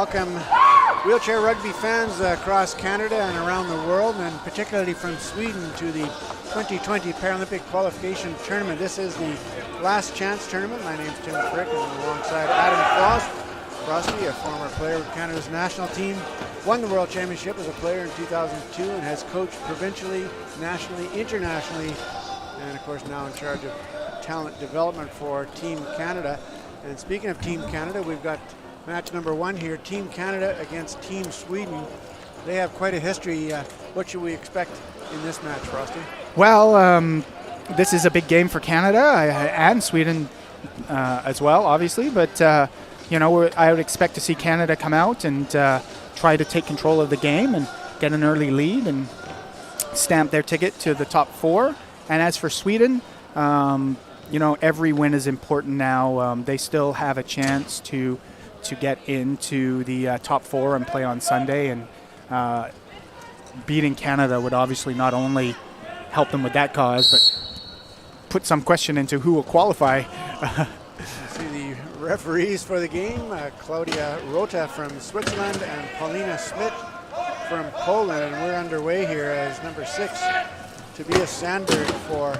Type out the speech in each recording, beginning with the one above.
welcome wheelchair rugby fans across Canada and around the world, and particularly from Sweden, to the 2020 Paralympic Qualification Tournament. This is the last chance tournament. My name is Tim Frick, and I'm alongside Adam Frost. Frosty, a former player with Canada's national team, won the World Championship as a player in 2002 and has coached provincially, nationally, internationally, and of course now in charge of talent development for Team Canada. And speaking of Team Canada, we've got match number 1 here, Team Canada against Team Sweden. They have quite a history. What should we expect in this match, Frosty? Well, this is a big game for Canada and Sweden as well, obviously. But, you know, I would expect to see Canada come out and try to take control of the game and get an early lead and stamp their ticket to the top 4. And as for Sweden, you know, every win is important now. They still have a chance to get into the top 4 and play on Sunday. And beating Canada would obviously not only help them with that cause, but put some question into who will qualify. See the referees for the game, Claudia Rota from Switzerland and Paulina Schmidt from Poland. And we're underway here as number 6, Tobias Sandberg for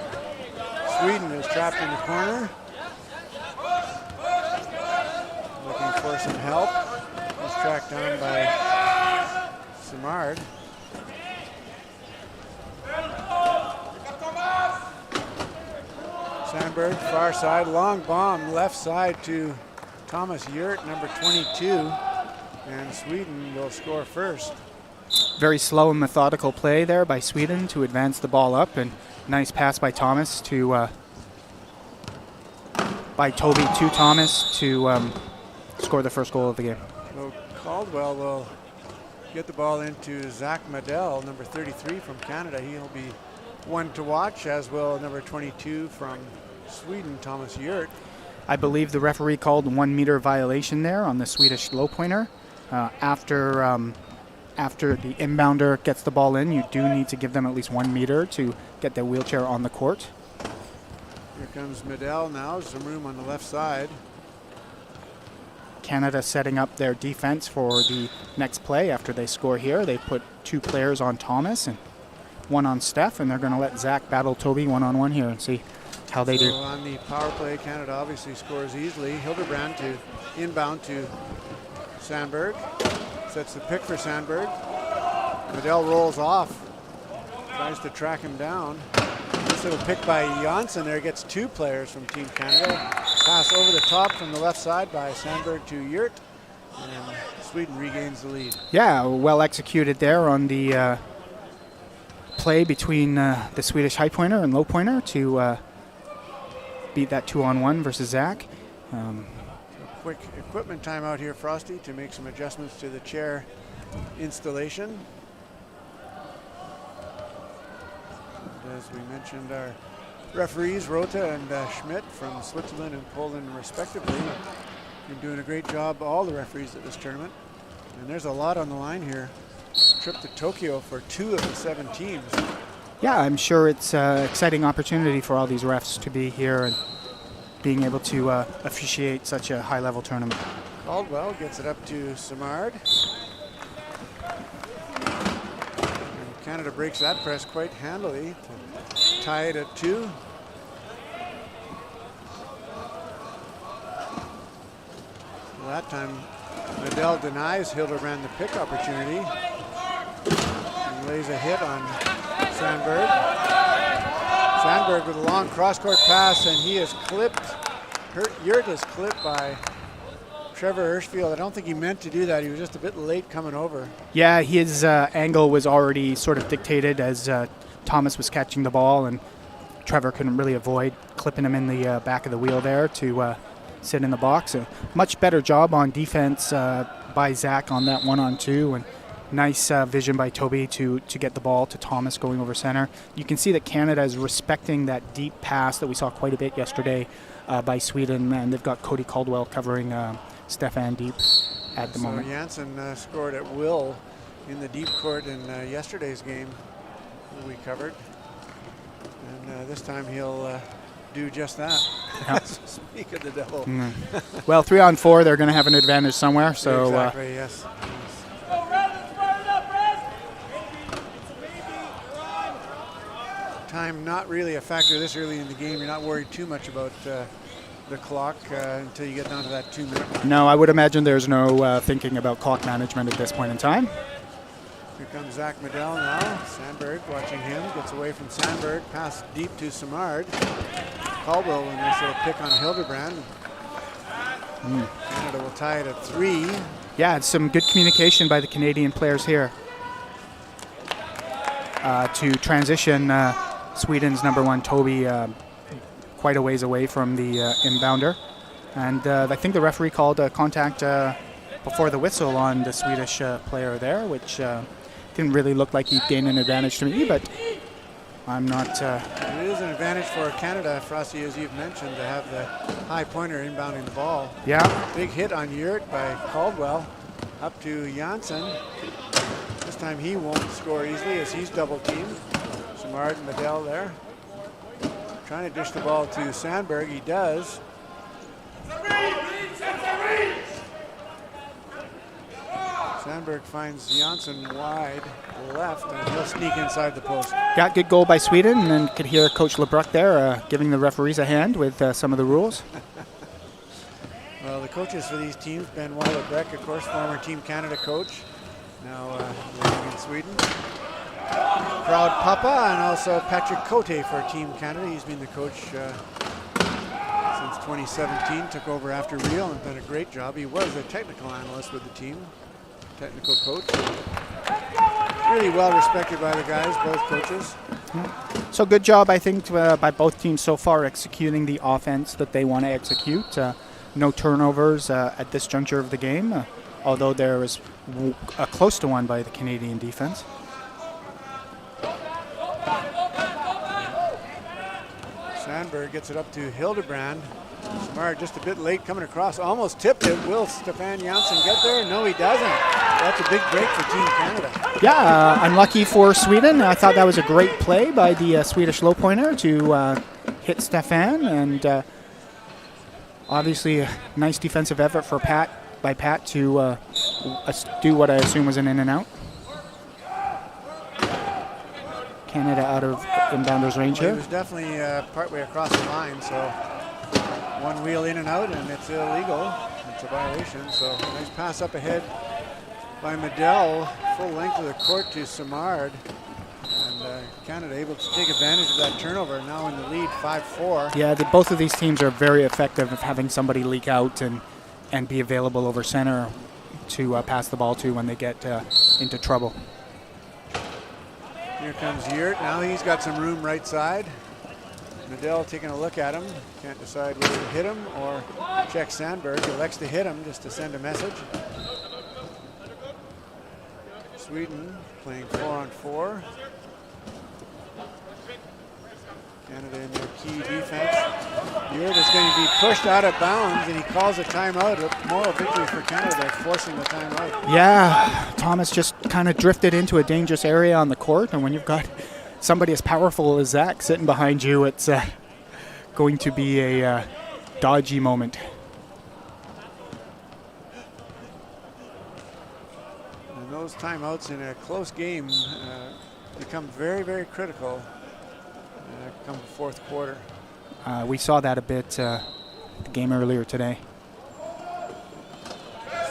Sweden, is trapped in the corner. Looking for some help. He's tracked down by Simard. Sandberg, far side, long bomb, left side to Thomas Yurt, number 22. And Sweden will score first. Very slow and methodical play there by Sweden to advance the ball up, and nice pass by Thomas to by Toby to Thomas to score the first goal of the game. So Caldwell will get the ball into Zach Medell, number 33 from Canada. He'll be one to watch, as will number 22 from Sweden, Thomas Yurt. I believe the referee called 1 meter violation there on the Swedish low pointer. After the inbounder gets the ball in, you do need to give them at least 1 meter to get their wheelchair on the court. Here comes Medell now, some room on the left side. Canada setting up their defense for the next play. After they score here, they put 2 players on Thomas and 1 on Steph, and they're going to let Zach battle Toby one-on-one here and see how they do. On the power play, Canada obviously scores easily. Hildebrand to inbound to Sandberg. Sets the pick for Sandberg. Medell rolls off. Tries to track him down. This little pick by Janssen there gets 2 players from Team Canada. Pass over the top from the left side by Sandberg to Yurt. And Sweden regains the lead. Yeah, well executed there on the play between the Swedish high pointer and low pointer to beat that 2-on-1 versus Zach. Quick equipment timeout here, Frosty, to make some adjustments to the chair installation. And as we mentioned, our referees, Rota and Schmidt from Switzerland and Poland respectively, been doing a great job, all the referees at this tournament. And there's a lot on the line here. Trip to Tokyo for 2 of the 7 teams. Yeah, I'm sure it's an exciting opportunity for all these refs to be here and being able to officiate such a high-level tournament. Caldwell gets it up to Simard. And Canada breaks that press quite handily to tie it at 2. Well, that time Medell denies Hildebrand the pick opportunity and lays a hit on Sandberg. Sandberg with a long cross-court pass, and he is clipped. Yurt is clipped by Trevor Hirschfield. I don't think he meant to do that. He was just a bit late coming over. Yeah, his angle was already sort of dictated as Thomas was catching the ball, and Trevor couldn't really avoid clipping him in the back of the wheel there to sit in the box. A much better job on defense by Zach on that 1-on-2, and nice vision by Toby to get the ball to Thomas going over center. You can see that Canada is respecting that deep pass that we saw quite a bit yesterday by Sweden, and they've got Cody Caldwell covering Stefan deep at the moment. Janssen scored at will in the deep court in yesterday's game that we covered. And this time he'll do just that. Yeah. Speak of the devil. Well, 3-on-4, they're going to have an advantage somewhere. So exactly, yes. Time not really a factor this early in the game. You're not worried too much about the clock until you get down to that 2-minute mark. No, I would imagine there's no thinking about clock management at this point in time. Here comes Zach Medell now. Sandberg watching him. Gets away from Sandberg. Pass deep to Simard. Caldwell in this little pick on Hildebrand. Canada will tie it at 3. Yeah, it's some good communication by the Canadian players here to transition Sweden's number 1, Toby, quite a ways away from the inbounder. And I think the referee called contact before the whistle on the Swedish player there, which didn't really look like he'd gain an advantage to me, but I'm not... It is an advantage for Canada, Frosty, as you've mentioned, to have the high pointer inbounding the ball. Yeah. Big hit on Yurt by Caldwell. Up to Janssen. This time he won't score easily as he's double teamed. Simard and Medell there. Trying to dish the ball to Sandberg. He does. Sandberg finds Janssen wide left, and he'll sneak inside the post. Got good goal by Sweden, and then could hear Coach LeBruck there giving the referees a hand with some of the rules. Well, the coaches for these teams, Ben Weiler-Beck, of course, former Team Canada coach, now living in Sweden. Proud Papa, and also Patrick Cote for Team Canada. He's been the coach since 2017, took over after Rio and done a great job. He was a technical analyst with the team, technical coach. Really well respected by the guys, both coaches. So good job, I think, by both teams so far executing the offense that they want to execute. No turnovers at this juncture of the game, although there was close to one by the Canadian defense. Sandberg gets it up to Hildebrand. Simard just a bit late coming across, almost tipped it. Will Stefan Janssen get there? No, he doesn't. That's a big break for Team Canada. Yeah, unlucky for Sweden. I thought that was a great play by the Swedish low pointer to hit Stefan, and obviously a nice defensive effort for Pat to do what I assume was an in and out. Canada out of inbounders range here. He was definitely partway across the line, so one wheel in and out, and it's illegal. It's a violation, so nice pass up ahead by Medell, full length of the court to Simard. And Canada able to take advantage of that turnover, now in the lead 5-4. Yeah, both of these teams are very effective at having somebody leak out and be available over center to pass the ball to when they get into trouble. Here comes Yurt. Now he's got some room right side. Medell taking a look at him. Can't decide whether to hit him or check Sandberg. Elects to hit him just to send a message. Sweden playing 4-on-4. Canada in their key defense. Yurt is going to be pushed out of bounds, and he calls a timeout. A moral victory for Canada, forcing the timeout. Yeah, Thomas just kind of drifted into a dangerous area on the court, and when you've got somebody as powerful as Zach sitting behind you, it's going to be a dodgy moment. And those timeouts in a close game become very, very critical come the fourth quarter. We saw that a bit the game earlier today.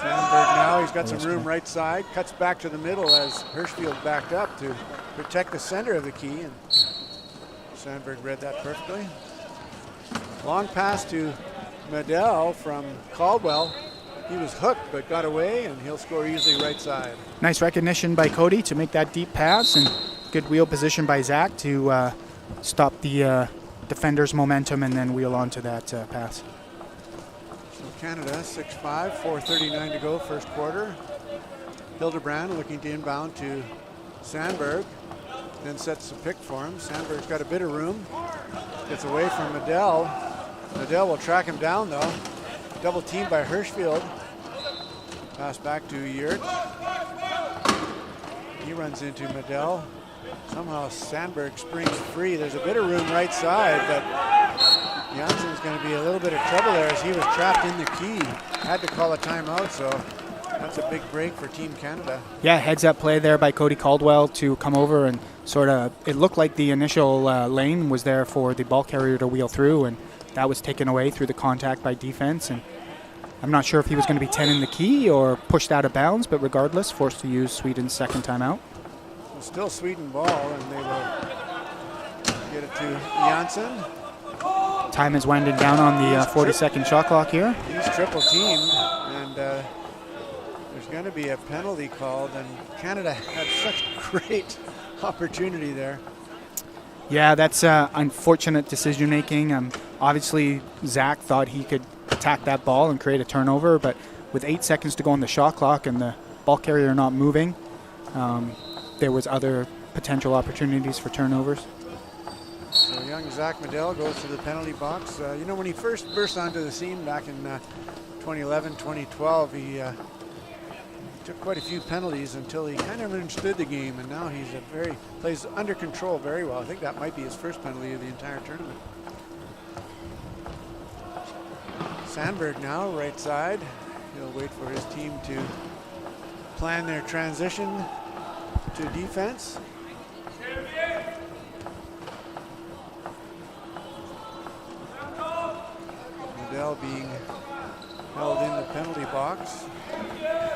Sandberg now, he's got some room right side, cuts back to the middle as Hirschfield backed up to protect the center of the key, and Sandberg read that perfectly. Long pass to Medell from Caldwell. He was hooked but got away, and he'll score easily right side. Nice recognition by Cody to make that deep pass, and good wheel position by Zach to stop the defender's momentum and then wheel onto that pass. So Canada 6-5, 4:39 to go, first quarter. Hildebrand looking to inbound to Sandberg, then sets the pick for him. Sandberg's got a bit of room, gets away from Medell. Medell will track him down though. Double teamed by Hirschfield. Pass back to Yurt. He runs into Medell. Somehow Sandberg springs free. There's a bit of room right side, but Janssen's going to be a little bit of trouble there as he was trapped in the key. Had to call a timeout, so that's a big break for Team Canada. Yeah, heads up play there by Cody Caldwell to come over and sort of, it looked like the initial lane was there for the ball carrier to wheel through, and that was taken away through the contact by defense. And I'm not sure if he was going to be 10 in the key or pushed out of bounds, but regardless, forced to use Sweden's second timeout. It's still Sweden ball, and they will get it to Janssen. Time is winding down on the 40-second shot clock here. He's triple teamed, and there's going to be a penalty called, and Canada had such great opportunity there. Yeah, that's unfortunate decision making. Obviously, Zach thought he could attack that ball and create a turnover, but with 8 seconds to go on the shot clock and the ball carrier not moving, there was other potential opportunities for turnovers. So young Zach Medell goes to the penalty box. You know, when he first burst onto the scene back in 2011, 2012, he took quite a few penalties until he kind of understood the game, and now he's plays under control very well. I think that might be his first penalty of the entire tournament. Sandberg now, right side. He'll wait for his team to plan their transition to defense. Medell being held in the penalty box.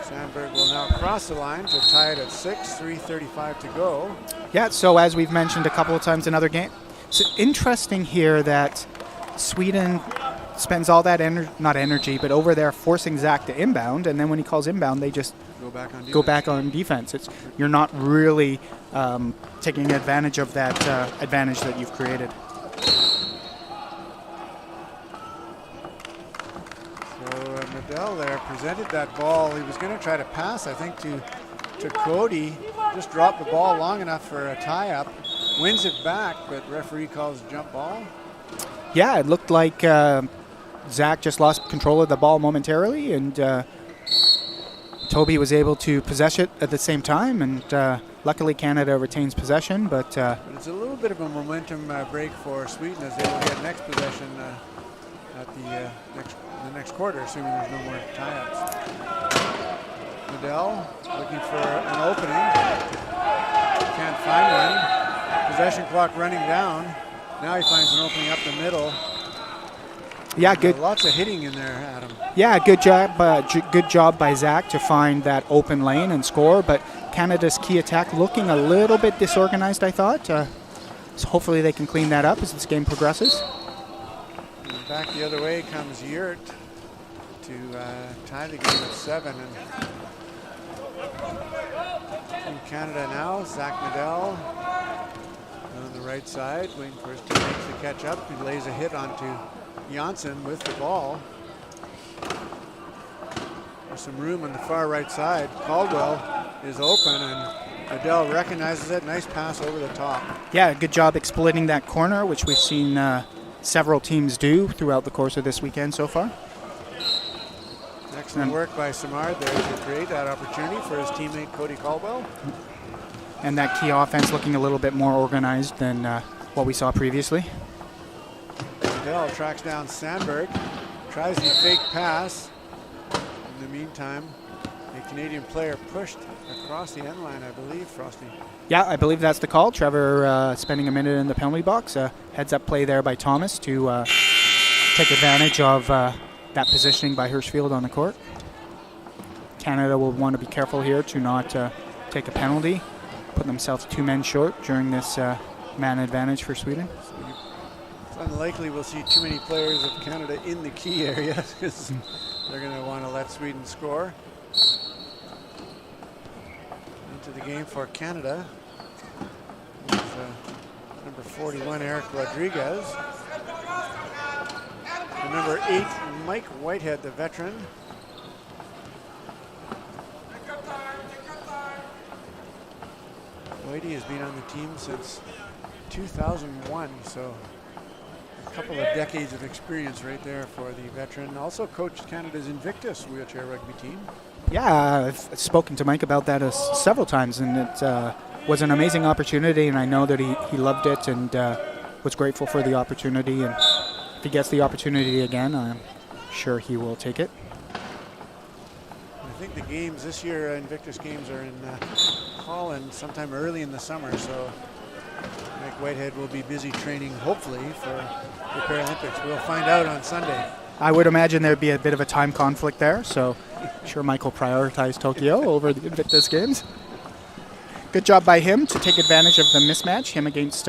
Sandberg will now cross the line to tie it at 6, 3:35 to go. Yeah, so as we've mentioned a couple of times in other games, it's interesting here that Sweden spends all that not energy, but over there forcing Zach to inbound, and then when he calls inbound, they just go back on defense. You're not really taking advantage of that advantage that you've created. Medell there presented that ball. He was going to try to pass, I think, to Cody. Just dropped the ball long enough for a tie-up. Wins it back, but referee calls jump ball. Yeah, it looked like Zach just lost control of the ball momentarily, and Toby was able to possess it at the same time, and luckily Canada retains possession. But it's a little bit of a momentum break for Sweden as they will get next possession at the next quarter, assuming there's no more tie-ups. Medell looking for an opening. Can't find one. Possession clock running down. Now he finds an opening up the middle. Yeah, good. Lots of hitting in there, Adam. Yeah, good job by Zach to find that open lane and score. But Canada's key attack looking a little bit disorganized, I thought. So hopefully they can clean that up as this game progresses. And back the other way comes Yurt to tie the game at 7. And in Canada now, Zach Medell on the right side, waiting for his teammates to catch up. He lays a hit onto Janssen with the ball. There's some room on the far right side. Caldwell is open, and Medell recognizes it. Nice pass over the top. Yeah, good job exploiting that corner, which we've seen several teams do throughout the course of this weekend so far. Excellent work by Samard there to create that opportunity for his teammate Cody Caldwell. And that key offense looking a little bit more organized than what we saw previously. Medell tracks down Sandberg, tries the fake pass. In the meantime, a Canadian player pushed across the end line, I believe, Frosty. Yeah, I believe that's the call. Trevor spending a minute in the penalty box. Heads up play there by Thomas to take advantage of that positioning by Hirschfield on the court. Canada will want to be careful here to not take a penalty, put themselves 2 men short during this man advantage for Sweden. It's unlikely we'll see too many players of Canada in the key area because they're going to want to let Sweden score. Into the game for Canada is number 41, Eric Rodriguez. And number 8, Mike Whitehead, the veteran. Whitey has been on the team since 2001, so a couple of decades of experience right there for the veteran. Also coached Canada's Invictus wheelchair rugby team. Yeah, I've spoken to Mike about that several times, and it was an amazing opportunity, and I know that he loved it and was grateful for the opportunity. And if he gets the opportunity again, I'm sure he will take it. I think the games this year, Invictus Games, are in Holland sometime early in the summer, so Mike Whitehead will be busy training, hopefully, for the Paralympics. We'll find out on Sunday. I would imagine there'd be a bit of a time conflict there, so I'm sure Mike will prioritize Tokyo over the Invictus Games. Good job by him to take advantage of the mismatch, him against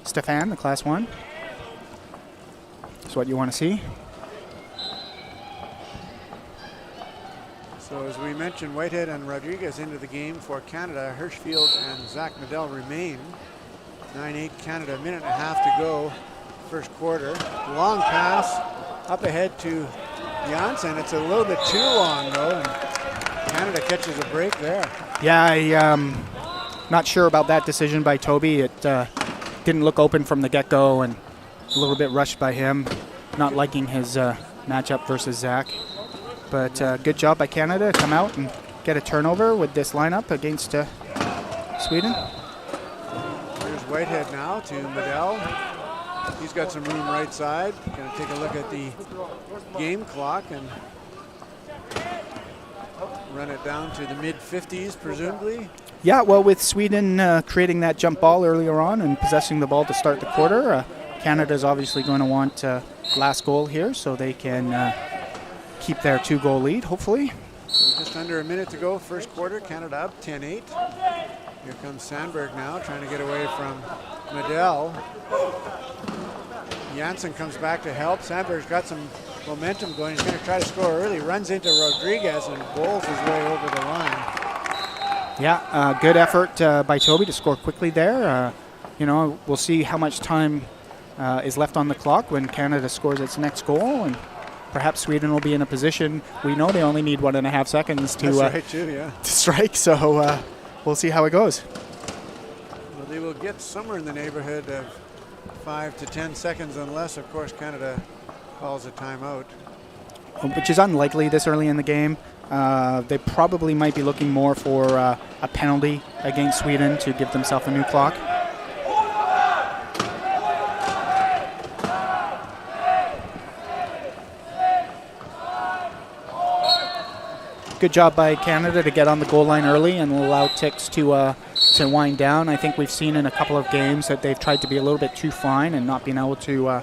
Stefan, the Class 1. That's what you want to see. So as we mentioned, Whitehead and Rodriguez into the game for Canada. Hirschfield and Zach Medell remain. 9-8 Canada, a minute and a half to go, first quarter. Long pass up ahead to Janssen. It's a little bit too long though, and Canada catches a break there. Yeah, I'm not sure about that decision by Toby. It didn't look open from the get-go and a little bit rushed by him. Not liking his matchup versus Zach. But good job by Canada to come out and get a turnover with this lineup against Sweden. Here's Whitehead now to Medell. He's got some room right side. Going to take a look at the game clock and run it down to the mid-50s, presumably. Yeah, well, with Sweden creating that jump ball earlier on and possessing the ball to start the quarter, Canada's obviously going to want last goal here so they can keep their 2-goal lead, hopefully. So just under a minute to go, first quarter. Canada up 10-8. Here comes Sandberg now, trying to get away from Medell. Janssen comes back to help. Sandberg's got some momentum going. He's going to try to score early. Runs into Rodriguez and bowls his way over the line. Yeah, good effort by Toby to score quickly there. We'll see how much time is left on the clock when Canada scores its next goal, and perhaps Sweden will be in a position. We know they only need 1.5 seconds to, That's right too, yeah, to strike, so we'll see how it goes. Well, they will get somewhere in the neighborhood of 5 to 10 seconds unless, of course, Canada calls a timeout. Which is unlikely this early in the game. They probably might be looking more for a penalty against Sweden to give themselves a new clock. Good job by Canada to get on the goal line early and allow ticks to wind down. I think we've seen in a couple of games that they've tried to be a little bit too fine and not being able to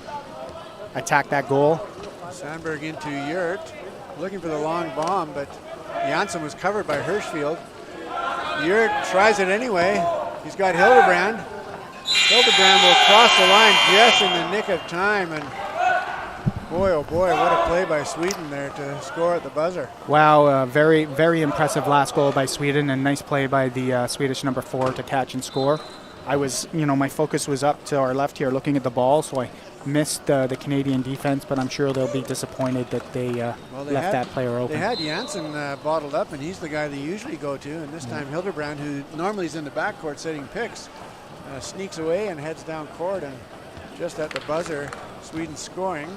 attack that goal. Sandberg into Yurt, looking for the long bomb, but Janssen was covered by Hirschfield. Yurt tries it anyway. He's got Hildebrand. Hildebrand will cross the line just in the nick of time, and boy, oh boy, what a play by Sweden there to score at the buzzer. Wow, very, very impressive last goal by Sweden, and nice play by the Swedish number 4 to catch and score. I was, my focus was up to our left here looking at the ball, so I missed the Canadian defense, but I'm sure they'll be disappointed that they left that player open. They had Janssen bottled up, and he's the guy they usually go to, and this time Hildebrand, who normally is in the backcourt setting picks, sneaks away and heads down court, and just at the buzzer, Sweden scoring.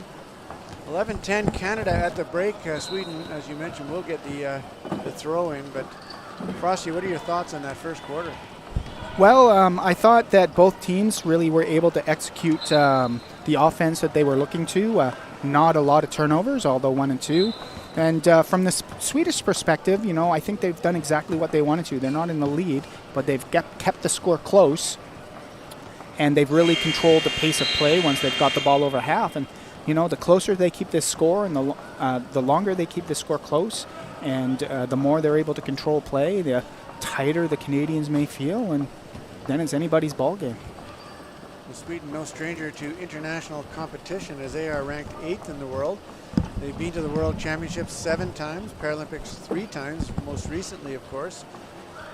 11-10 Canada at the break. Sweden, as you mentioned, will get the throw in, but Frosty, what are your thoughts on that first quarter? Well, I thought that both teams really were able to execute the offense that they were looking to. Not a lot of turnovers, although 1 and 2. And from the Swedish perspective, I think they've done exactly what they wanted to. They're not in the lead, but they've kept the score close, and they've really controlled the pace of play once they've got the ball over half. And the closer they keep this score and the longer they keep this score close, and the more they're able to control play, the tighter the Canadians may feel, and then it's anybody's ball game. Well, Sweden, no stranger to international competition, as they are ranked 8th in the world. They've been to the World Championships 7 times, Paralympics 3 times, most recently, of course,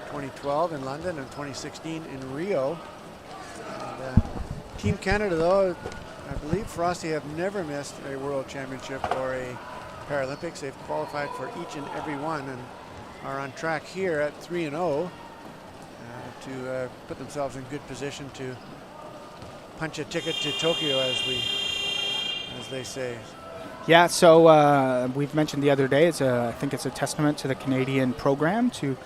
2012 in London and 2016 in Rio. And, Team Canada, though, I believe Frosty have never missed a World Championship or a Paralympics. They've qualified for each and every one and are on track here at 3-0 to put themselves in good position to punch a ticket to Tokyo, as they say. Yeah, so we've mentioned the other day, I think it's a testament to the Canadian program to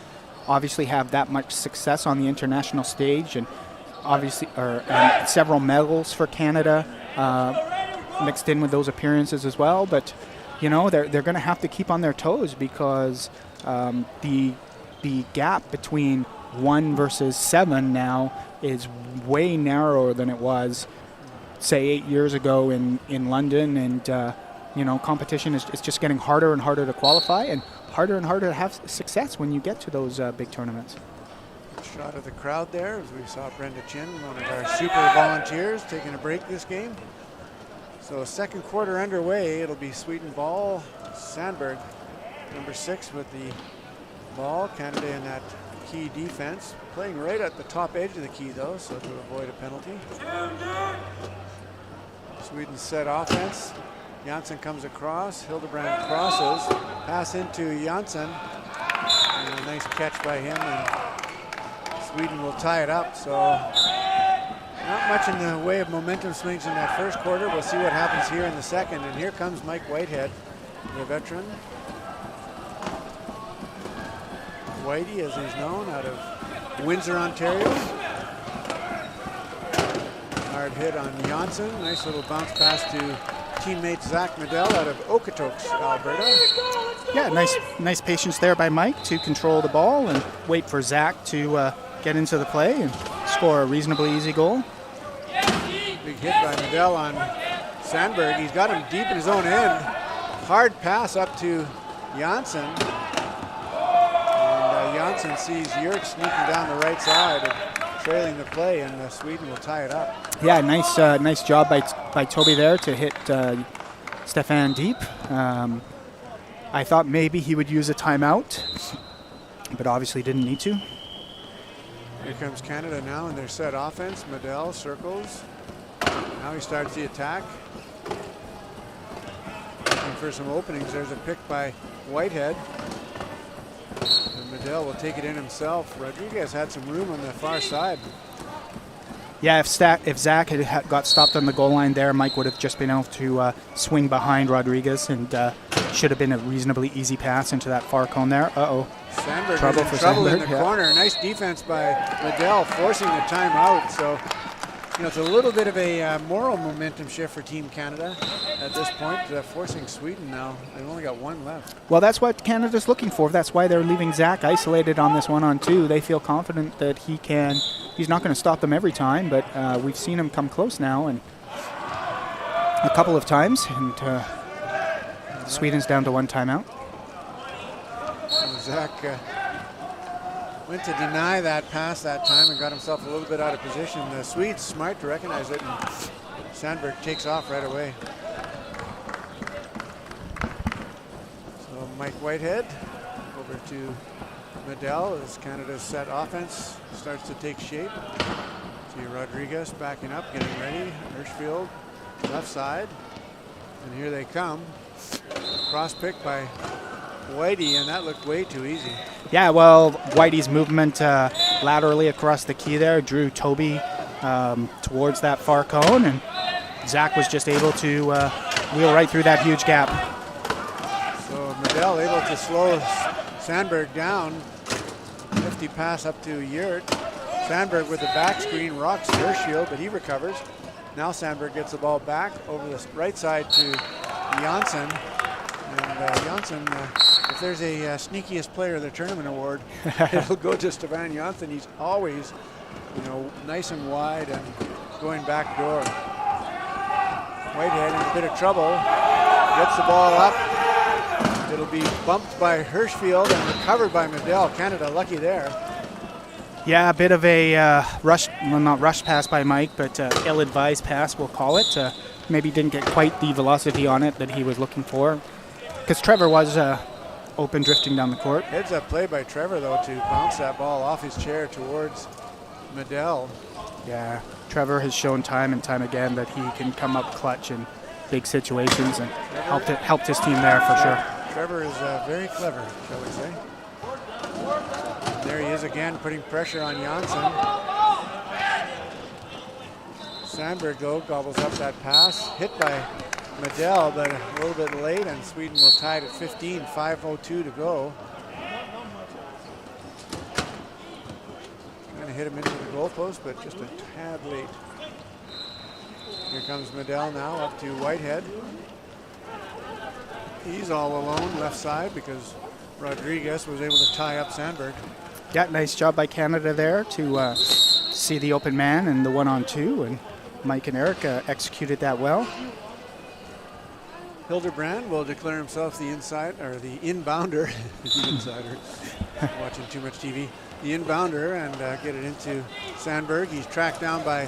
obviously have that much success on the international stage, and obviously several medals for Canada. mixed in with those appearances as well. But, they're going to have to keep on their toes because the gap between 1 versus 7 now is way narrower than it was, say, 8 years ago in London. And, competition is just getting harder and harder to qualify and harder to have success when you get to those big tournaments. Shot of the crowd there as we saw Brenda Chin, one of our super volunteers, taking a break this game. So second quarter underway. It'll be Sweden ball. Sandberg, number 6 with the ball. Canada in that key defense. Playing right at the top edge of the key though, so to avoid a penalty. Sweden's set offense. Janssen comes across. Hildebrand crosses. Pass into Janssen. And a nice catch by him. And Sweden will tie it up. So not much in the way of momentum swings in that first quarter. We'll see what happens here in the second. And here comes Mike Whitehead, the veteran. Whitey, as he's known, out of Windsor, Ontario. Hard hit on Janssen. Nice little bounce pass to teammate Zach Medell out of Okotoks, Alberta. Yeah, nice patience there by Mike to control the ball and wait for Zach to get into the play and score a reasonably easy goal. Big hit by Medell on Sandberg. He's got him deep in his own end. Hard pass up to Janssen. And Janssen sees Yurt sneaking down the right side and trailing the play, and Sweden will tie it up. Yeah, nice job by Toby there to hit Stefan deep. I thought maybe he would use a timeout, but obviously didn't need to. Here comes Canada now in their set offense. Medell circles. Now he starts the attack. Looking for some openings. There's a pick by Whitehead. And Medell will take it in himself. Rodriguez had some room on the far side. Yeah, if Zach had got stopped on the goal line there, Mike would have just been able to swing behind Rodriguez, and should have been a reasonably easy pass into that far cone there. Sandberg trouble for Sandberg in the corner. Nice defense by Medell, forcing the timeout. So, it's a little bit of a moral momentum shift for Team Canada at this point, forcing Sweden now. They've only got one left. Well, that's what Canada's looking for. That's why they're leaving Zach isolated on this 1-on-2. They feel confident that he's not going to stop them every time, but we've seen him come close now and a couple of times, and Sweden's down to one timeout. Zach went to deny that pass that time and got himself a little bit out of position. The Swede's smart to recognize it, and Sandberg takes off right away. So Mike Whitehead over to Medell as Canada's set offense starts to take shape. See Rodriguez backing up, getting ready. Hirschfield, left side. And here they come. Cross pick by Whitey, and that looked way too easy. Yeah, well, Whitey's movement laterally across the key there drew Toby towards that far cone, and Zach was just able to wheel right through that huge gap. So Medell able to slow Sandberg down. Nifty pass up to Yurt. Sandberg with the back screen rocks Hirschfield, but he recovers. Now Sandberg gets the ball back over the right side to Janssen. And Janssen, if there's a sneakiest player of the tournament award, it'll go to Stefan Janssen. He's always, nice and wide and going back door. Whitehead in a bit of trouble. Gets the ball up. It'll be bumped by Hirschfield and recovered by Medell. Canada lucky there. Yeah, a bit of a not rushed pass by Mike, but ill-advised pass, we'll call it. Maybe didn't get quite the velocity on it that he was looking for, because Trevor was open, drifting down the court. Heads up play by Trevor, though, to bounce that ball off his chair towards Medell. Yeah, Trevor has shown time and time again that he can come up clutch in big situations, and helped his team there for sure. Trevor is very clever, shall we say. There he is again, putting pressure on Janssen. Sandberg, though, gobbles up that pass. Hit by Medell, but a little bit late, and Sweden will tie it at 15, 5:02 to go. Trying to hit him into the goalpost, but just a tad late. Here comes Medell now up to Whitehead. He's all alone left side because Rodriguez was able to tie up Sandberg. Yeah, nice job by Canada there to see the open man and the 1-on-2, and Mike and Eric executed that well. Hildebrand will declare himself the inbounder, the insider, watching too much TV, the inbounder, and get it into Sandberg. He's tracked down by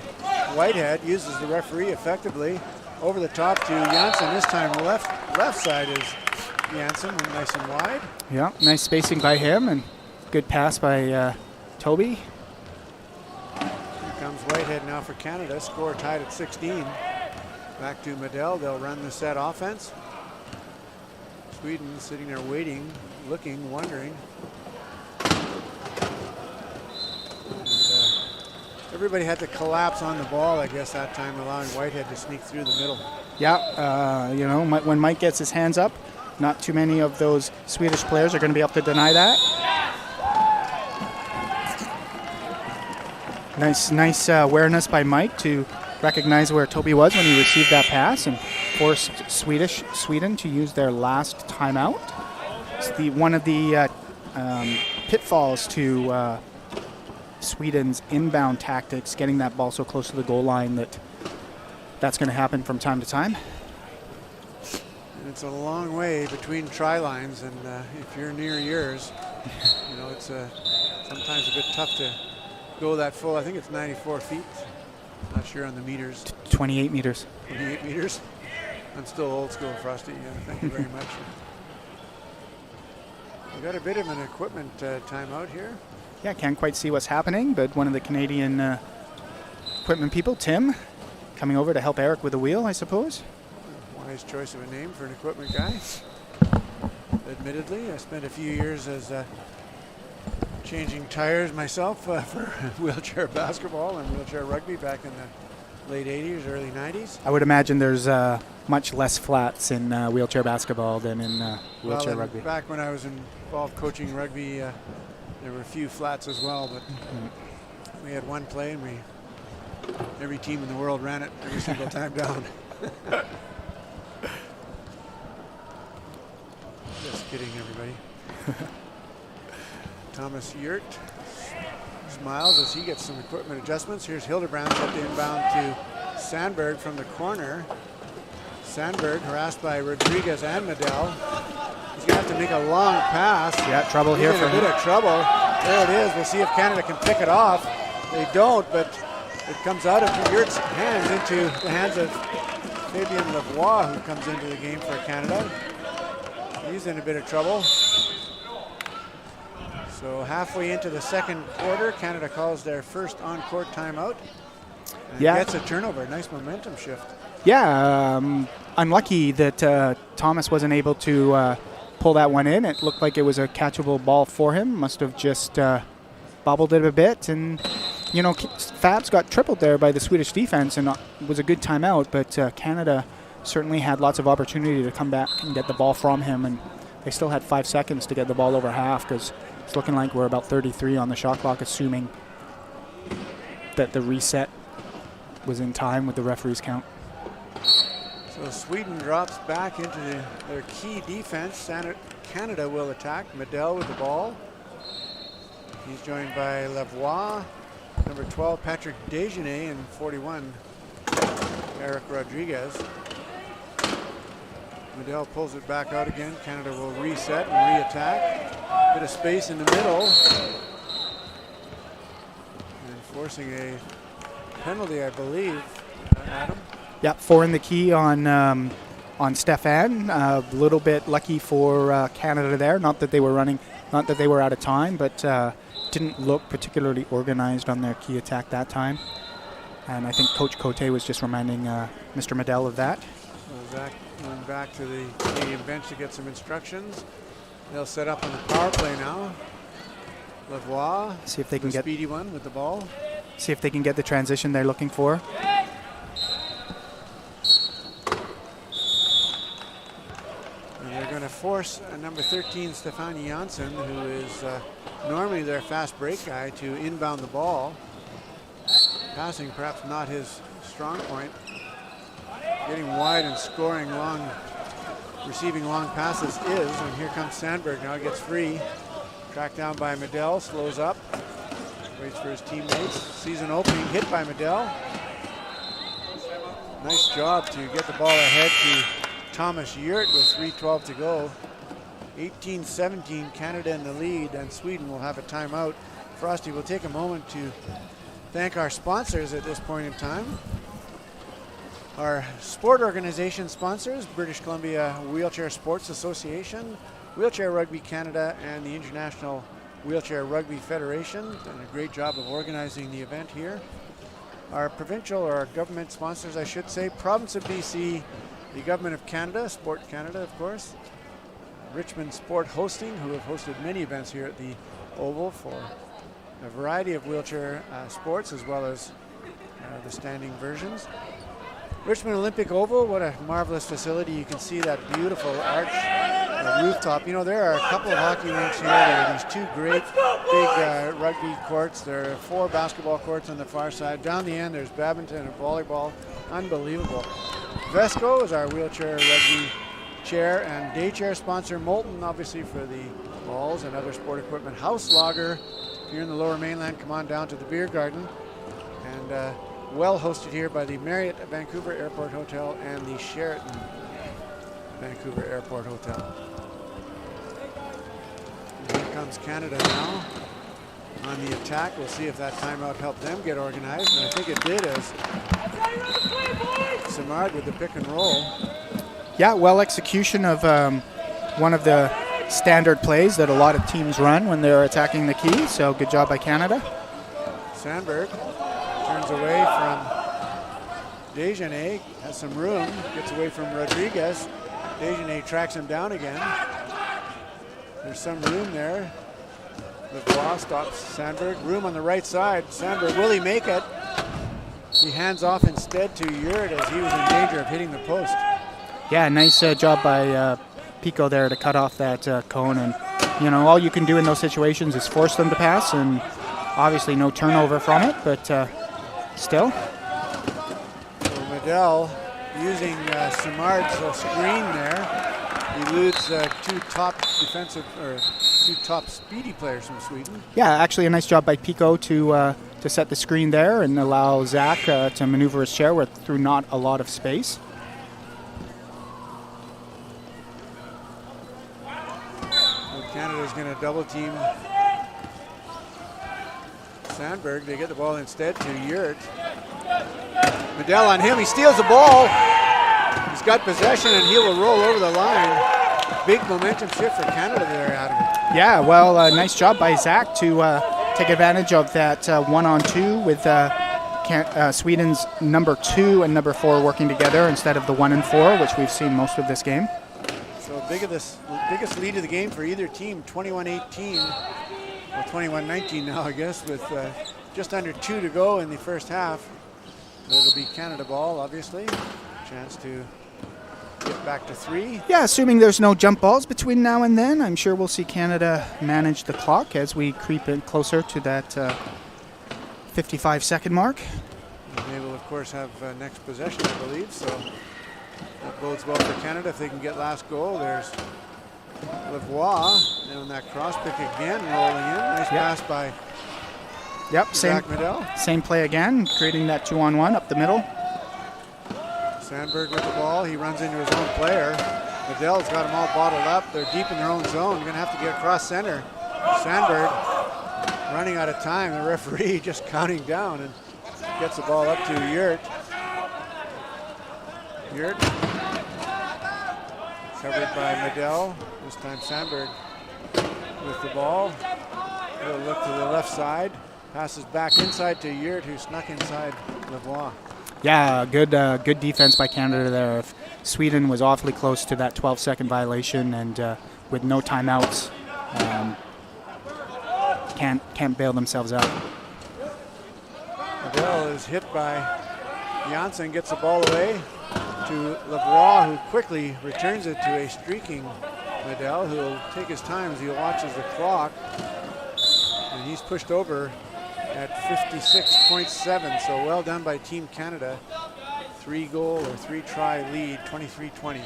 Whitehead, uses the referee effectively. Over the top to Janssen, this time left side is Janssen, nice and wide. Yeah, nice spacing by him, and good pass by Toby. Here comes Whitehead now for Canada, score tied at 16. Back to Medell, they'll run the set offense. Sweden sitting there waiting, looking, wondering. Everybody had to collapse on the ball, I guess, that time, allowing Whitehead to sneak through the middle. Yeah, you know, when Mike gets his hands up, not too many of those Swedish players are going to be able to deny that. Nice awareness by Mike to recognize where Toby was when he received that pass and forced Sweden to use their last timeout. It's one of the pitfalls to Sweden's inbound tactics, getting that ball so close to the goal line that's going to happen from time to time. And it's a long way between try lines, and if you're near yours, you know, it's sometimes a bit tough to go that full. I think it's 94 feet. Not sure on the meters. 28 meters. 28 meters. I'm still old school, Frosty. Yeah, thank you very much. We got a bit of an equipment timeout here. Yeah, can't quite see what's happening, but one of the Canadian equipment people, Tim, coming over to help Eric with the wheel, I suppose. Wise choice of a name for an equipment guy. Admittedly, I spent a few years as changing tires myself for wheelchair basketball and wheelchair rugby back in the late 80s, early 90s. I would imagine there's much less flats in wheelchair basketball than in wheelchair rugby. Back when I was involved coaching rugby, there were a few flats as well, but we had one play and every team in the world ran it every single time down. Just kidding, everybody. Thomas Yurt smiles as he gets some equipment adjustments. Here's Hildebrand set the inbound to Sandberg from the corner. Sandberg harassed by Rodriguez and Medell. He's going to have to make a long pass. Yeah, trouble here for him. A bit of trouble. There it is. We'll see if Canada can pick it off. They don't, but it comes out of Yurt's hands into the hands of Fabien Lavoie, who comes into the game for Canada. He's in a bit of trouble. So halfway into the second quarter, Canada calls their first on-court timeout. And gets a turnover. Nice momentum shift. Yeah, unlucky that Thomas wasn't able to pull that one in. It looked like it was a catchable ball for him. Must have just bobbled it a bit. And, you know, Fabs got tripled there by the Swedish defense, and it was a good timeout. But Canada certainly had lots of opportunity to come back and get the ball from him. And they still had 5 seconds to get the ball over half, because it's looking like we're about 33 on the shot clock, assuming that the reset was in time with the referee's count. So Sweden drops back into their key defense. Canada will attack. Medell with the ball. He's joined by Lavoie, number 12, Patrick Desjardins, and 41, Eric Rodriguez. Medell pulls it back out again. Canada will reset and re-attack. Bit of space in the middle. And forcing a penalty, I believe, Adam. Yeah, 4 in the key on Stefan. A little bit lucky for Canada there. Not that they were running, not that they were out of time, but didn't look particularly organized on their key attack that time. And I think Coach Cote was just reminding Mr. Medell of that. So Zach going back to the Canadian bench to get some instructions. They'll set up on the power play now. Lavoie, see if they can get speedy one with the ball. See if they can get the transition they're looking for. And they're going to force number 13, Stefan Janssen, who is normally their fast break guy, to inbound the ball. Passing perhaps not his strong point. getting wide and scoring long, receiving long passes is. And here comes Sandberg now, gets free. Tracked down by Medell, slows up, waits for his teammates. Sees an opening, hit by Medell. Nice job to get the ball ahead to Thomas Yurt with 3:12 to go. 18-17, Canada in the lead, and Sweden will have a timeout. Frosty, will take a moment to thank our sponsors at this point in time. Our sport organization sponsors, British Columbia Wheelchair Sports Association, Wheelchair Rugby Canada, and the International Wheelchair Rugby Federation. Done a great job of organizing the event here. Our provincial, or our government sponsors, I should say, Province of BC, the Government of Canada, Sport Canada, of course, Richmond Sport Hosting, who have hosted many events here at the Oval for a variety of wheelchair sports, as well as the standing versions. Richmond Olympic Oval, what a marvelous facility. You can see that beautiful arch rooftop. You know, there are a couple of hockey rinks here. There are these two great big rugby courts. There are 4 basketball courts on the far side. Down the end, there's badminton and volleyball. Unbelievable. Vesco is our wheelchair rugby chair and day chair sponsor. Molten, obviously, for the balls and other sport equipment. House Lager, if you're in the Lower Mainland, come on down to the beer garden. And well hosted here by the Marriott Vancouver Airport Hotel and the Sheraton Vancouver Airport Hotel. And here comes Canada now on the attack. We'll see if that timeout helped them get organized, and I think it did, as Simard with the pick and roll. Yeah, well execution of one of the standard plays that a lot of teams run when they're attacking the key, so good job by Canada. Sandberg turns away from Desjardins, has some room, gets away from Rodriguez. Desjardins tracks him down again. There's some room there. Lavoie stops Sandberg. Room on the right side. Sandberg, will he make it? He hands off instead to Yurt, as he was in danger of hitting the post. Yeah, nice job by Pico there to cut off that cone. And, you know, all you can do in those situations is force them to pass, and obviously no turnover from it, but still. So Medell using Simard's screen there. He eludes two top speedy players from Sweden. Yeah, actually a nice job by Pico to set the screen there and allow Zach to maneuver his chair through not a lot of space. So Canada's going to double team Sandberg. They get the ball instead to Yurt. Medell on him. He steals the ball. He's got possession, and he will roll over the line. Big momentum shift for Canada there, Adam. Yeah, well, nice job by Zach to take advantage of that 1-on-2 with Sweden's number 2 and number 4 working together instead of the 1 and 4, which we've seen most of this game. So biggest lead of the game for either team, 21-18, or 21-19 now, I guess, with just under 2 to go in the first half. It'll be Canada ball, obviously. Chance to get back to 3. Yeah, assuming there's no jump balls between now and then, I'm sure we'll see Canada manage the clock as we creep in closer to that 55-second mark. And they will, of course, have next possession, I believe, so that bodes well for Canada if they can get last goal. There's Lavoie, and on that cross pick again, rolling in. Nice pass by Zach Medell. Same play again, creating that 2-on-1 up the middle. Sandberg with the ball. He runs into his own player. Medell's got them all bottled up. They're deep in their own zone. You're going to have to get across center. Sandberg running out of time. The referee just counting down and gets the ball up to Yurt. Yurt covered by Medell. This time Sandberg with the ball. He'll look to the left side. Passes back inside to Yurt, who snuck inside Lavoie. Yeah, good defense by Canada there. If Sweden was awfully close to that 12-second violation, and with no timeouts, can't bail themselves out. Medell is hit by Janssen, gets the ball away to Lavoie, who quickly returns it to a streaking Medell, who will take his time as he watches the clock. And he's pushed over at 56.7, so well done by Team Canada. 3-goal or 3-try lead, 23-20.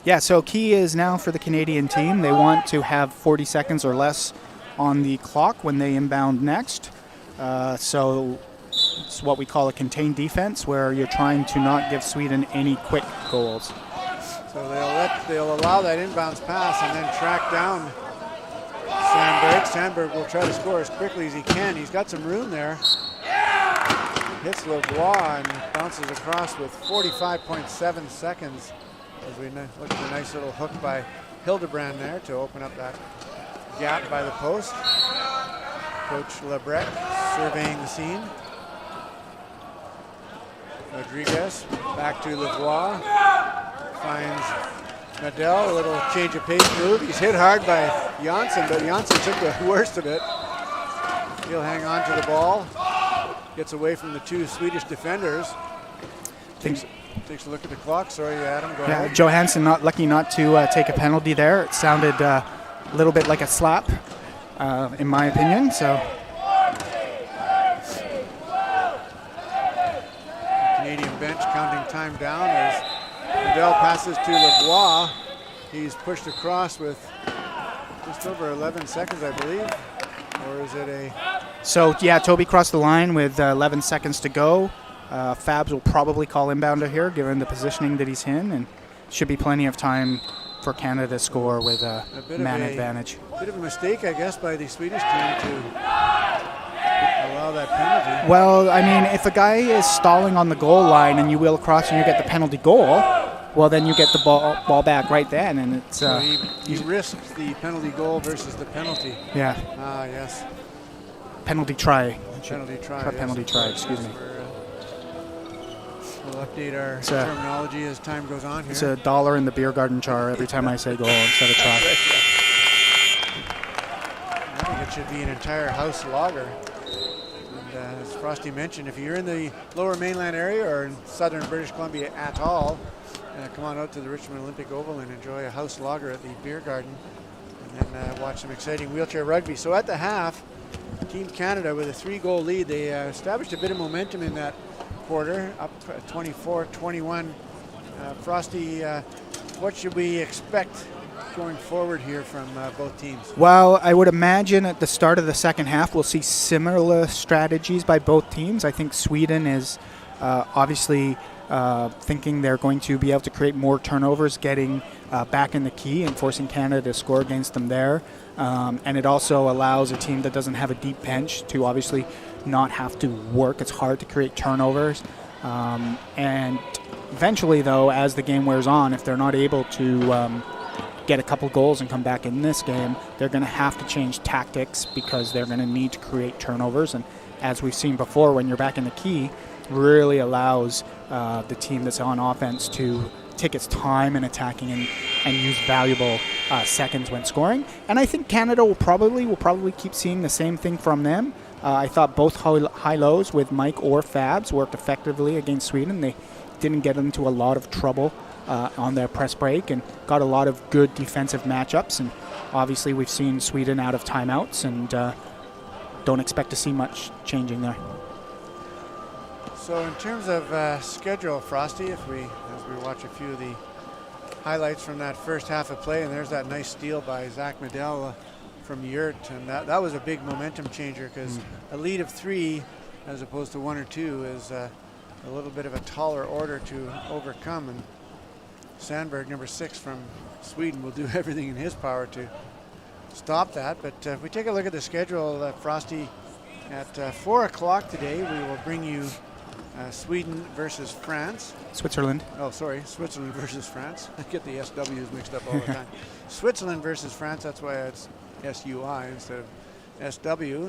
Yeah, so key is now for the Canadian team. They want to have 40 seconds or less on the clock when they inbound next. So it's what we call a contained defense, where you're trying to not give Sweden any quick goals. So they'll allow that inbounds pass and then track down Sandberg. Sandberg will try to score as quickly as he can. He's got some room there. Hits Lavoie and bounces across with 45.7 seconds. As we look at a nice little hook by Hildebrand there to open up that gap by the post. Coach Lebrec surveying the scene. Rodriguez back to Lavoie. Finds Nadell, a little change of pace move. He's hit hard by Janssen, but Janssen took the worst of it. He'll hang on to the ball. Gets away from the two Swedish defenders. Takes a look at the clock. Sorry, Adam, go ahead. Johansson lucky not to take a penalty there. It sounded a little bit like a slap, in my opinion. So Canadian bench counting time down as Nadell passes to Lavoie. He's pushed across with just over 11 seconds, I believe. Or is it a... So, yeah, Toby crossed the line with 11 seconds to go. Fabs will probably call inbounder here, given the positioning that he's in, and should be plenty of time for Canada to score with a man advantage. A bit of a mistake, I guess, by the Swedish team to allow that penalty. Well, I mean, if a guy is stalling on the goal line and you wheel across and you get the penalty goal, well, then you get the ball back right then, and it's... So he risked the penalty goal versus the penalty. Yeah. Ah, yes. Penalty try. Penalty try. Yes. Penalty try, excuse me. We'll update our terminology as time goes on here. It's $1 in the beer garden jar every time I say goal instead of try. I think it should be an entire house lager. And as Frosty mentioned, if you're in the lower mainland area or in southern British Columbia at all, come on out to the Richmond Olympic Oval and enjoy a house lager at the beer garden, and then watch some exciting wheelchair rugby. So at the half, Team Canada with a 3-goal lead. They established a bit of momentum in that quarter, up 24-21. Frosty, what should we expect going forward here from both teams? Well, I would imagine at the start of the second half we'll see similar strategies by both teams. I think Sweden is obviously thinking they're going to be able to create more turnovers, getting back in the key and forcing Canada to score against them there. And it also allows a team that doesn't have a deep bench to obviously not have to work. It's hard to create turnovers. And eventually, though, as the game wears on, if they're not able to get a couple goals and come back in this game, they're going to have to change tactics because they're going to need to create turnovers. And as we've seen before, when you're back in the key, really allows the team that's on offense to take its time in attacking and use valuable seconds when scoring. And I think Canada will probably keep seeing the same thing from them. I thought both high-lows with Mike or Fabs worked effectively against Sweden. They didn't get into a lot of trouble on their press break and got a lot of good defensive matchups. And obviously we've seen Sweden out of timeouts and don't expect to see much changing there. So in terms of schedule, Frosty, as we watch a few of the highlights from that first half of play, and there's that nice steal by Zach Medell from Yurt, and that was a big momentum changer because a lead of 3 as opposed to 1 or 2 is a little bit of a taller order to overcome, and Sandberg, number 6 from Sweden, will do everything in his power to stop that. But if we take a look at the schedule, Frosty, at 4 o'clock today we will bring you Sweden versus France. Switzerland. Oh, sorry, Switzerland versus France. I get the SWs mixed up all the time. Switzerland versus France, that's why it's SUI instead of SW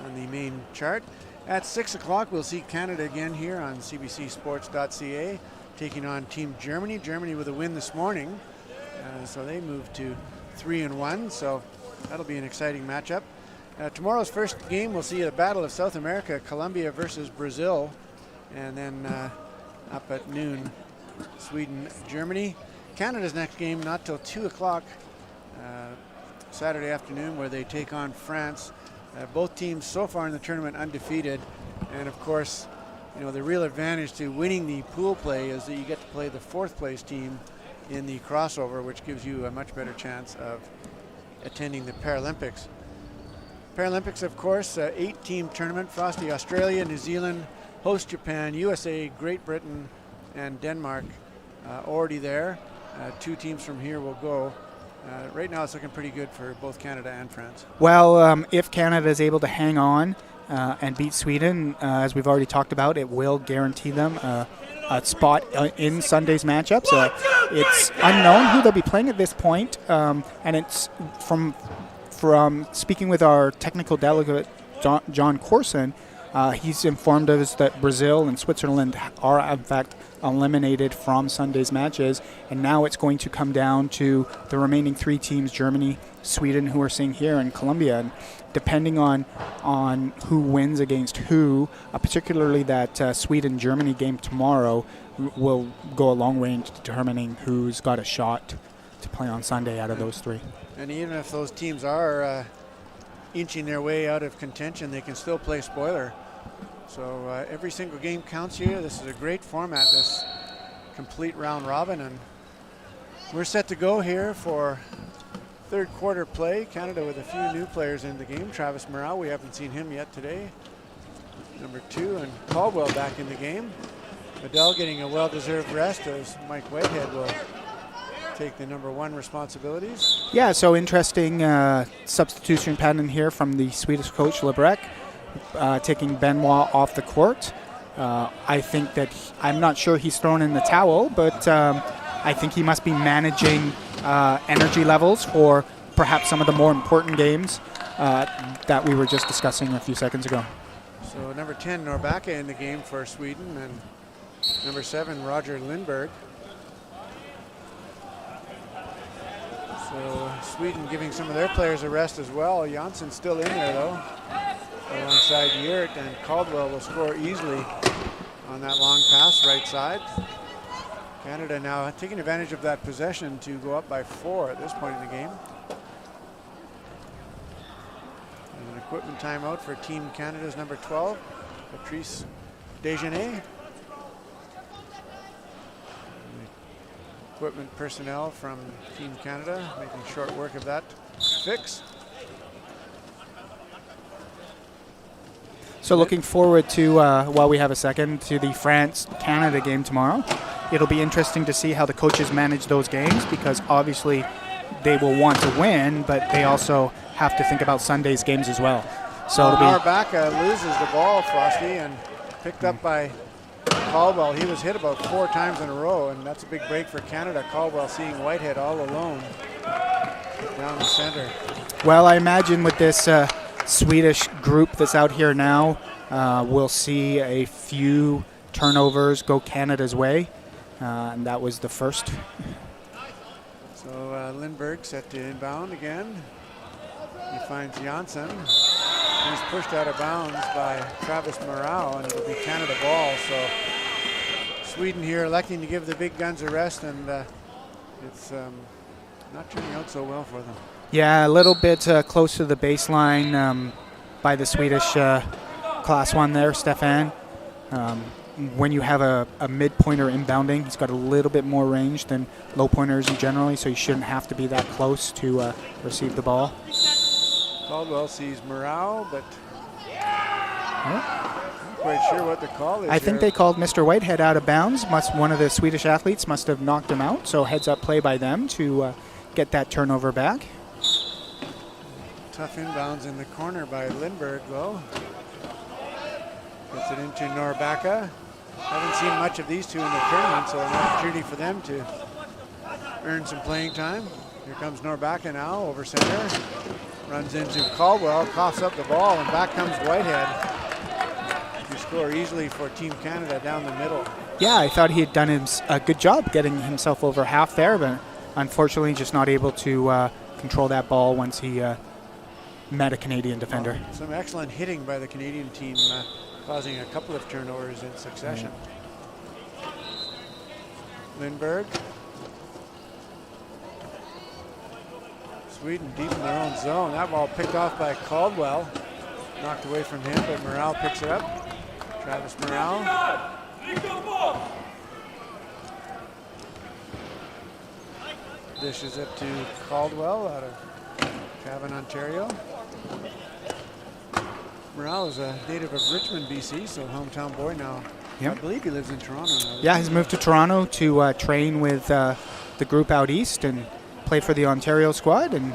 on the main chart. At 6 o'clock, we'll see Canada again here on cbcsports.ca, taking on Team Germany. Germany with a win this morning, so they moved to 3-1, so that'll be an exciting matchup. Tomorrow's first game, we'll see a battle of South America, Colombia versus Brazil. And then up at noon, Sweden, Germany. Canada's next game not till 2 o'clock Saturday afternoon, where they take on France. Both teams so far in the tournament undefeated. And of course, you know, the real advantage to winning the pool play is that you get to play the 4th place team in the crossover, which gives you a much better chance of attending the Paralympics. Paralympics, of course, 8-team tournament. Frosty, Australia, New Zealand, host Japan, USA, Great Britain, and Denmark already there. 2 teams from here will go. Right now it's looking pretty good for both Canada and France. Well, if Canada is able to hang on and beat Sweden, as we've already talked about, it will guarantee them a spot in Sunday's matchups. It's unknown who they'll be playing at this point, and it's from speaking with our technical delegate, John Corson, he's informed us that Brazil and Switzerland are, in fact, eliminated from Sunday's matches, and now it's going to come down to the remaining 3 teams, Germany, Sweden, who we're seeing here, and Colombia. And depending on who wins against who, particularly that Sweden-Germany game tomorrow, will go a long way into determining who's got a shot to play on Sunday out of those 3. And even if those teams are inching their way out of contention, they can still play spoiler. So every single game counts here. This is a great format, this complete round robin. And we're set to go here for 3rd quarter play. Canada with a few new players in the game. Travis Morale, we haven't seen him yet today. Number 2, and Caldwell back in the game. Medell getting a well-deserved rest as Mike Whitehead will take the number 1 responsibilities. Yeah, so interesting substitution pattern here from the Swedish coach Lebrecht, taking Benoit off the court. I think that I'm not sure he's thrown in the towel, but I think he must be managing energy levels for perhaps some of the more important games that we were just discussing a few seconds ago. So number 10, Norrbacka in the game for Sweden, and number 7, Roger Lindberg. So Sweden giving some of their players a rest as well. Jansson's still in there though, alongside Yurt, and Caldwell will score easily on that long pass right side. Canada now taking advantage of that possession to go up by 4 at this point in the game. And an equipment timeout for Team Canada's number 12, Patrice Desjardins. Equipment personnel from Team Canada making short work of that fix. So looking forward to, while we have a second, to the France-Canada game tomorrow. It'll be interesting to see how the coaches manage those games, because obviously they will want to win, but they also have to think about Sunday's games as well. So Norrbacka loses the ball, Frosty, and picked up by Caldwell. He was hit about 4 times in a row, and that's a big break for Canada. Caldwell seeing Whitehead all alone down the center. Well, I imagine with this Swedish group that's out here now, we'll see a few turnovers go Canada's way, and that was the first. So Lindberg set to inbound again. He finds Jansson. He's pushed out of bounds by Travis Morale, and it'll be Canada ball. So Sweden here electing to give the big guns a rest, and it's not turning out so well for them. Yeah, a little bit close to the baseline by the Swedish Class 1 there, Stefan. When you have a mid-pointer inbounding, he's got a little bit more range than low pointers generally, so he shouldn't have to be that close to receive the ball. Caldwell sees Morale, but not quite sure what the call is. I think they called Mr. Whitehead out of bounds. One of the Swedish athletes must have knocked him out, so heads-up play by them to get that turnover back. Tough inbounds in the corner by Lindberg, though. Gets it into Norrbacka. Haven't seen much of these two in the tournament, so an opportunity for them to earn some playing time. Here comes Norrbacka now over center. Runs into Caldwell, coughs up the ball, and back comes Whitehead to score easily for Team Canada down the middle. Yeah, I thought he had done a good job getting himself over half there, but unfortunately just not able to control that ball once he met a Canadian defender. Some excellent hitting by the Canadian team, causing a couple of turnovers in succession. Lindberg. Sweden deep in their own zone. That ball picked off by Caldwell. Knocked away from him, but Morale picks it up. Travis Morale. Dishes it to Caldwell out of Cavan, Ontario. Morale is a native of Richmond, BC, so hometown boy now. Yep. I believe he lives in Toronto now. Yeah, he's moved to Toronto to train with the group out east and play for the Ontario squad, and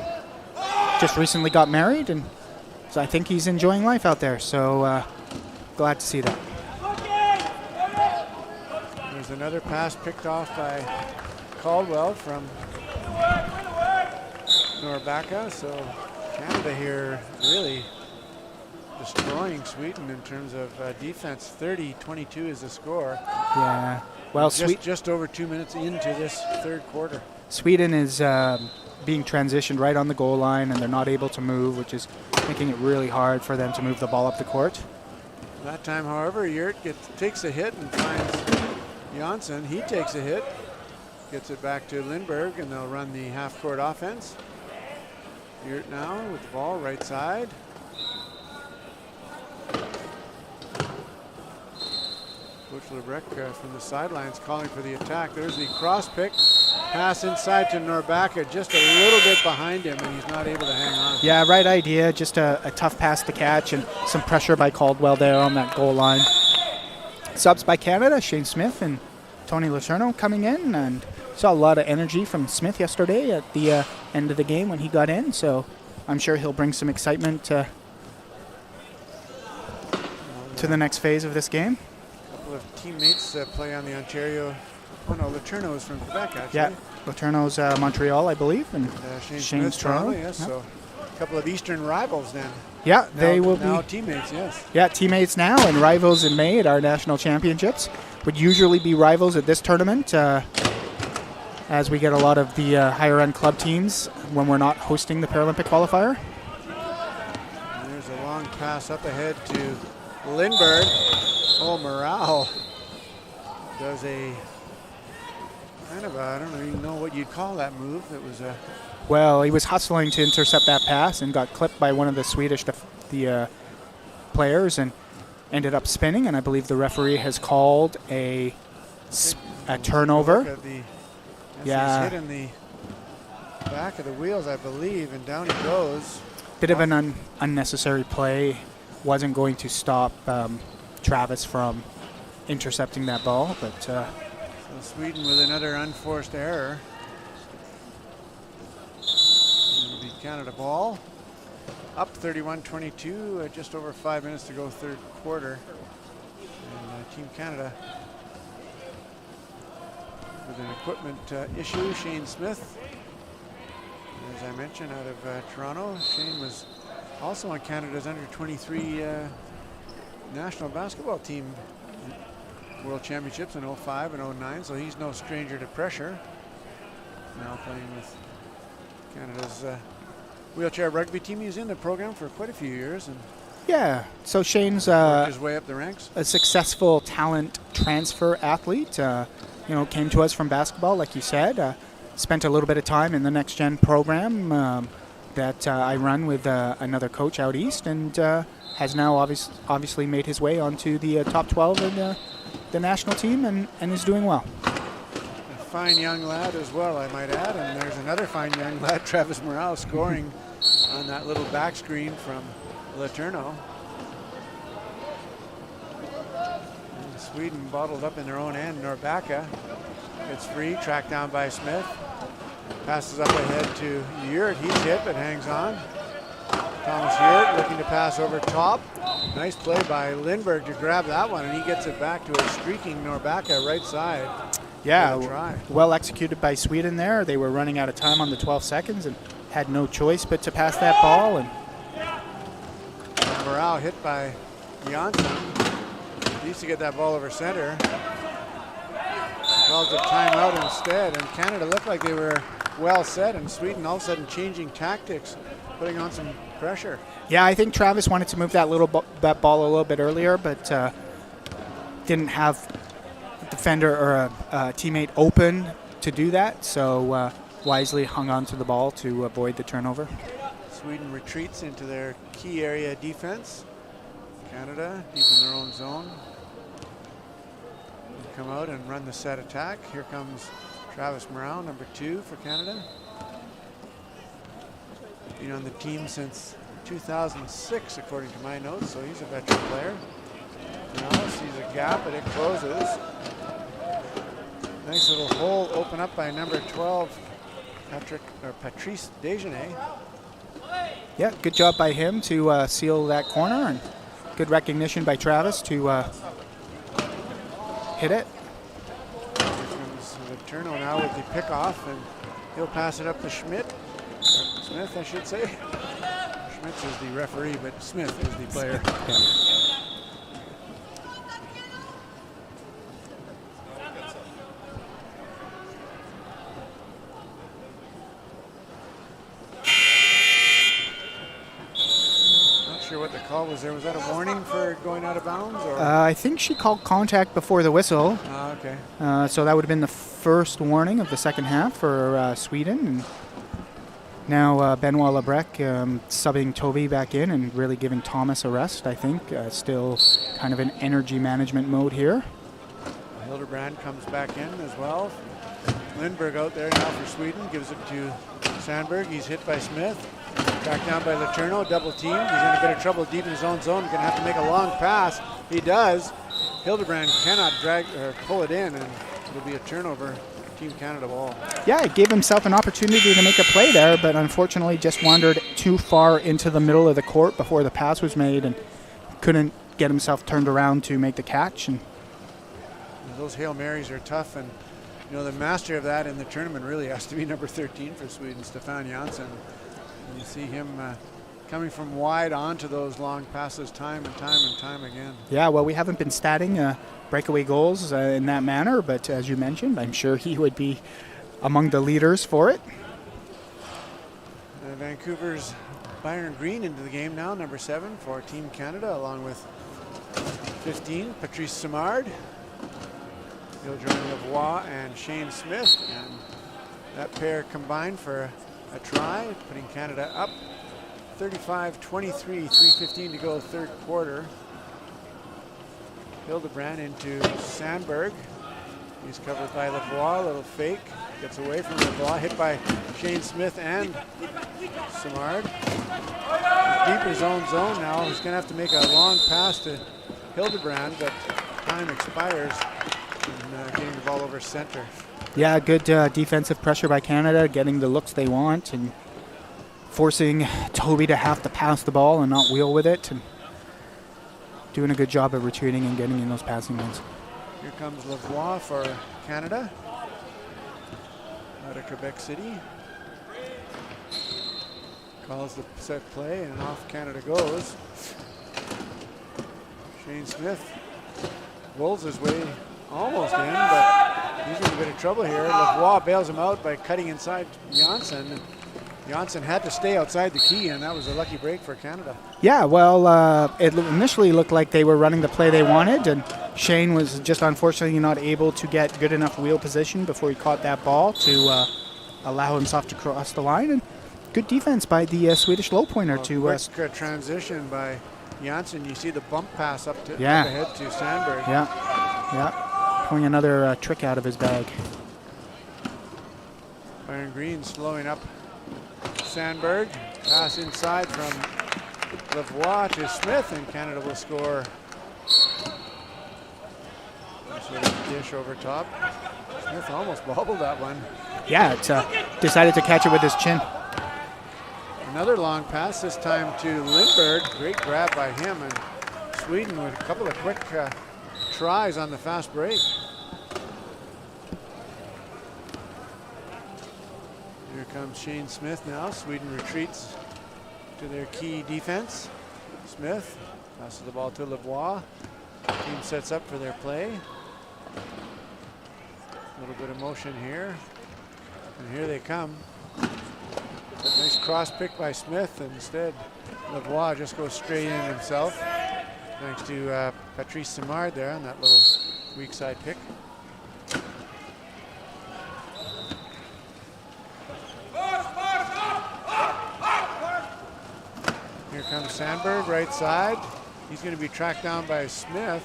just recently got married, and so I think he's enjoying life out there. So glad to see that. There's another pass picked off by Caldwell from Norbaca. So Canada here really destroying Sweden in terms of defense. 30-22 is the score. Yeah. Well, just over 2 minutes into this third quarter. Sweden is being transitioned right on the goal line, and they're not able to move, which is making it really hard for them to move the ball up the court. That time, however, Yurt takes a hit and finds Janssen. He takes a hit, gets it back to Lindberg, and they'll run the half-court offense. Yurt now with the ball, right side. Coach Lebrecq from the sidelines calling for the attack. There's the cross pick. Pass inside to Norbaca, just a little bit behind him, and he's not able to hang on. Yeah, right idea. Just a tough pass to catch, and some pressure by Caldwell there on that goal line. Subs by Canada, Shane Smith and Tony Letourneau coming in, and saw a lot of energy from Smith yesterday at the end of the game when he got in, so I'm sure he'll bring some excitement to the next phase of this game. A couple of teammates play on the Ontario. Oh no, Letourneau is from Quebec, actually. Yeah, Letourneau's Montreal, I believe, and Shane's Toronto. Yes, yeah. So a couple of Eastern rivals then. Yeah, they will now be teammates. Yes. Yeah, teammates now and rivals in May at our national championships. Would usually be rivals at this tournament, as we get a lot of the higher end club teams when we're not hosting the Paralympic qualifier. And there's a long pass up ahead to Lindberg. Oh, Morale does a kind of I don't even know what you'd call that move. It was a Well, he was hustling to intercept that pass and got clipped by one of the Swedish players and ended up spinning. And I believe the referee has called a turnover. He's hit in the back of the wheels, I believe, and down he goes. Bit of an unnecessary play. Wasn't going to stop Travis from intercepting that ball, but so Sweden with another unforced error. It'll be Canada ball. Up 31-22, just over 5 minutes to go third quarter. And Team Canada with an equipment issue. Shane Smith, as I mentioned, out of Toronto. Shane was also on Canada's under-23 national basketball team World Championships in 05 and 09, so he's no stranger to pressure. Now playing with Canada's wheelchair rugby team. He's in the program for quite a few years, and yeah. So Shane's worked his way up the ranks. A successful talent transfer athlete. Came to us from basketball, like you said. Spent a little bit of time in the Next Gen program that I run with another coach out east, and has now obviously made his way onto the top 12 in the national team, and is doing well. A fine young lad as well, I might add, and there's another fine young lad, Travis Morale, scoring on that little back screen from Letourneau. And Sweden bottled up in their own end. Norbaca gets free, tracked down by Smith. Passes up ahead to Yurt. He's hit but hangs on. Thomas Yurt looking to pass over top. Nice play by Lindberg to grab that one, and he gets it back to a streaking Norbaca right side. Yeah, well executed by Sweden there. They were running out of time on the 12 seconds and had no choice but to pass that ball. And Morale hit by Janssen. He used to get that ball over center. Calls a timeout instead, and Canada looked like they were well set, and Sweden all of a sudden changing tactics, putting on some pressure. Yeah, I think Travis wanted to move that ball a little bit earlier, but didn't have a defender or a teammate open to do that, so wisely hung on to the ball to avoid the turnover. Sweden retreats into their key area defense. Canada deep in their own zone. come out and run the set attack. Here comes Travis Morrow, number 2 for Canada. Been on the team since 2006, according to my notes, so he's a veteran player. Now sees a gap, but it closes. Nice little hole open up by number 12, Patrice Desjardins. Yeah, good job by him to seal that corner, and good recognition by Travis to hit it. Here comes Letourneau now with the pickoff, and he'll pass it up to Smith, I should say. Schmitz is the referee, but Smith is the player. Yeah. What the call was there. Was that a warning for going out of bounds? Or? I think she called contact before the whistle. Okay. So that would have been the first warning of the second half for Sweden. And now Benoit Lebrec subbing Toby back in and really giving Thomas a rest, I think. Still kind of in energy management mode here. Hildebrand comes back in as well. Lindberg out there now for Sweden. Gives it to Sandberg. He's hit by Smith. Tracked down by Letourneau, double team. He's in a bit of trouble deep in his own zone. Going to have to make a long pass. He does. Hildebrand cannot drag or pull it in, and it'll be a turnover. Team Canada ball. Yeah, he gave himself an opportunity to make a play there, but unfortunately just wandered too far into the middle of the court before the pass was made and couldn't get himself turned around to make the catch. And those Hail Marys are tough, and you know the master of that in the tournament really has to be number 13 for Sweden, Stefan Jansson. And you see him coming from wide onto those long passes time and time again. Yeah, well, we haven't been statting breakaway goals in that manner, but as you mentioned, I'm sure he would be among the leaders for it. Vancouver's Byron Green into the game now, number 7 for Team Canada, along with 15, Patrice Simard. He'll join Lavoie and Shane Smith, and that pair combined for a try, putting Canada up 35-23, 3:15 to go, third quarter. Hildebrand into Sandberg. He's covered by Lavoie, a little fake. Gets away from Lavoie, hit by Shane Smith and Simard. Deep in his own zone now. He's going to have to make a long pass to Hildebrand, but time expires in getting the ball over center. Yeah, good defensive pressure by Canada, getting the looks they want and forcing Toby to have to pass the ball and not wheel with it, and doing a good job of retreating and getting in those passing lanes. Here comes Lavoie for Canada out of Quebec City. Calls the set play, and off Canada goes. Shane Smith rolls his way almost in, but he's in a bit of trouble here. Lavoie bails him out by cutting inside Jansson. Jansson had to stay outside the key, and that was a lucky break for Canada. Yeah, well, it initially looked like they were running the play they wanted, and Shane was just unfortunately not able to get good enough wheel position before he caught that ball to allow himself to cross the line. And good defense by the Swedish low pointer to quick transition by Jansson. You see the bump pass up ahead to Sandberg. Yeah, pulling another trick out of his bag. Byron Green slowing up Sandberg. Pass inside from Lavoie to Smith, and Canada will score. Sort of dish over top. Smith almost bobbled that one. Yeah, it's decided to catch it with his chin. Another long pass, this time to Lindberg. Great grab by him, and Sweden with a couple of quick tries on the fast break. Here comes Shane Smith now. Sweden retreats to their key defense. Smith passes the ball to Lavoie. Team sets up for their play. A little bit of motion here. And here they come. Nice cross pick by Smith. Instead, Lavoie just goes straight in himself. Thanks to Patrice Simard there on that little weak side pick. Here comes Sandberg, right side. He's going to be tracked down by Smith.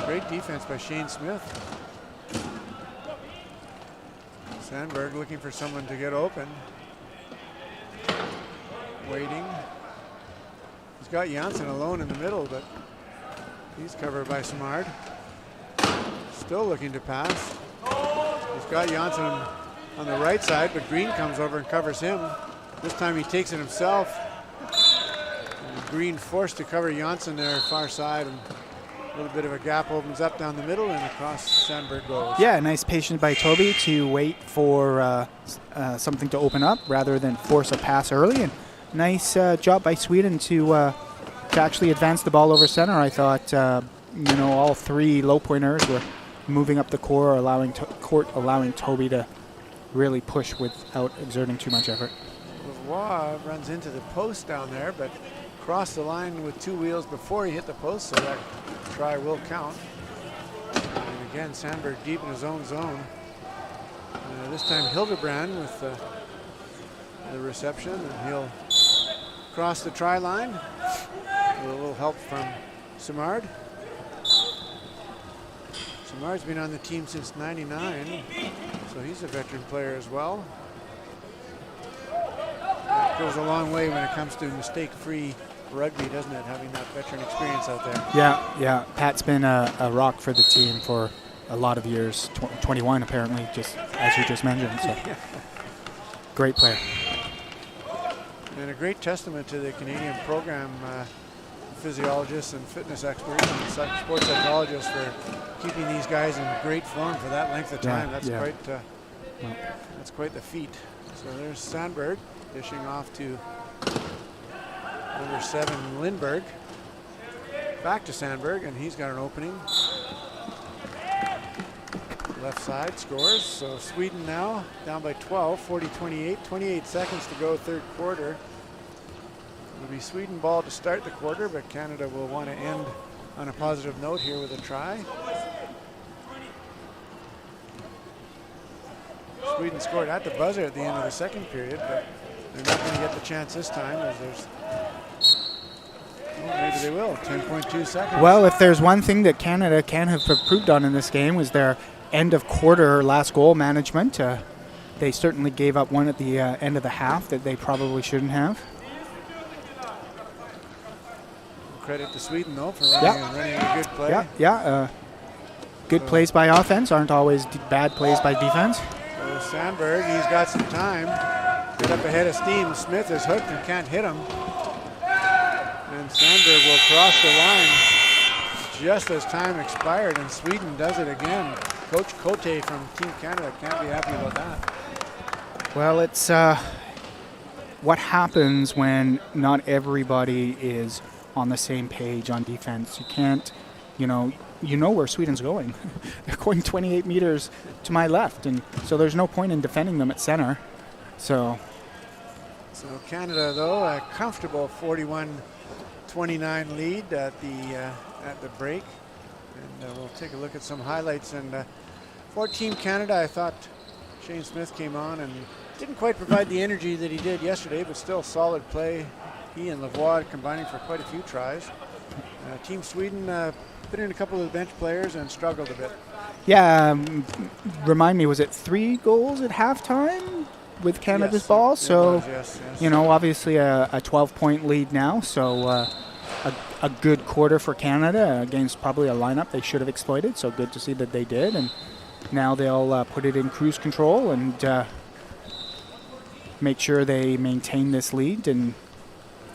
Great defense by Shane Smith. Sandberg looking for someone to get open. Waiting. He's got Janssen alone in the middle, but he's covered by Simard. Still looking to pass. He's got Janssen on the right side, but Green comes over and covers him. This time he takes it himself. And Green forced to cover Janssen there far side, and a little bit of a gap opens up down the middle, and across Sandberg goes. Yeah, nice patience by Toby to wait for something to open up rather than force a pass early. And nice job by Sweden to actually advance the ball over center. I thought, all three low pointers were moving up the court, allowing Toby to really push without exerting too much effort. Lavoie runs into the post down there, but crossed the line with two wheels before he hit the post, so that try will count. And again, Sandberg deep in his own zone. This time Hildebrand with the reception, and he'll cross the try line with a little help from Simard. Simard's been on the team since '99, so he's a veteran player as well. That goes a long way when it comes to mistake-free rugby, doesn't it, having that veteran experience out there? Yeah. Pat's been a rock for the team for a lot of years, 21 apparently, just as you just mentioned. So. Great player. And a great testament to the Canadian program physiologists and fitness experts and sports psychologists for keeping these guys in great form for that length of time. That's quite the feat. So there's Sandberg dishing off to number 7, Lindberg. Back to Sandberg, and he's got an opening. Left side scores. So Sweden now down by 12, 40-28. 28 seconds to go, third quarter. It'll be Sweden ball to start the quarter, but Canada will want to end on a positive note here with a try. Sweden scored at the buzzer at the end of the second period, but they're not going to get the chance this time, as there's... Well, maybe they will. 10.2 seconds. Well, if there's one thing that Canada can have improved on in this game was their end of quarter last goal management. They certainly gave up one at the end of the half that they probably shouldn't have. Credit to Sweden, though, for running a good play. Good plays by offense aren't always bad plays by defense. So Sandberg, he's got some time. Get up ahead of steam. Smith is hooked and can't hit him. And Sandberg will cross the line just as time expired, and Sweden does it again. Coach Cote from Team Canada can't be happy about that. Well, it's what happens when not everybody is on the same page on defense. You can't, you know where Sweden's going. They're going 28 meters to my left, and so there's no point in defending them at center. So Canada, though, a comfortable 41-29 lead at the break. And we'll take a look at some highlights. And for Team Canada, I thought Shane Smith came on and didn't quite provide the energy that he did yesterday, but still solid play. He and Lavoie combining for quite a few tries. Team Sweden put in a couple of the bench players and struggled a bit. Yeah, remind me, was it 3 goals at halftime with Canada's ball? So, yes. Obviously a 12-point lead now. So a good quarter for Canada against probably a lineup they should have exploited. So good to see that they did. And now they'll put it in cruise control and make sure they maintain this lead and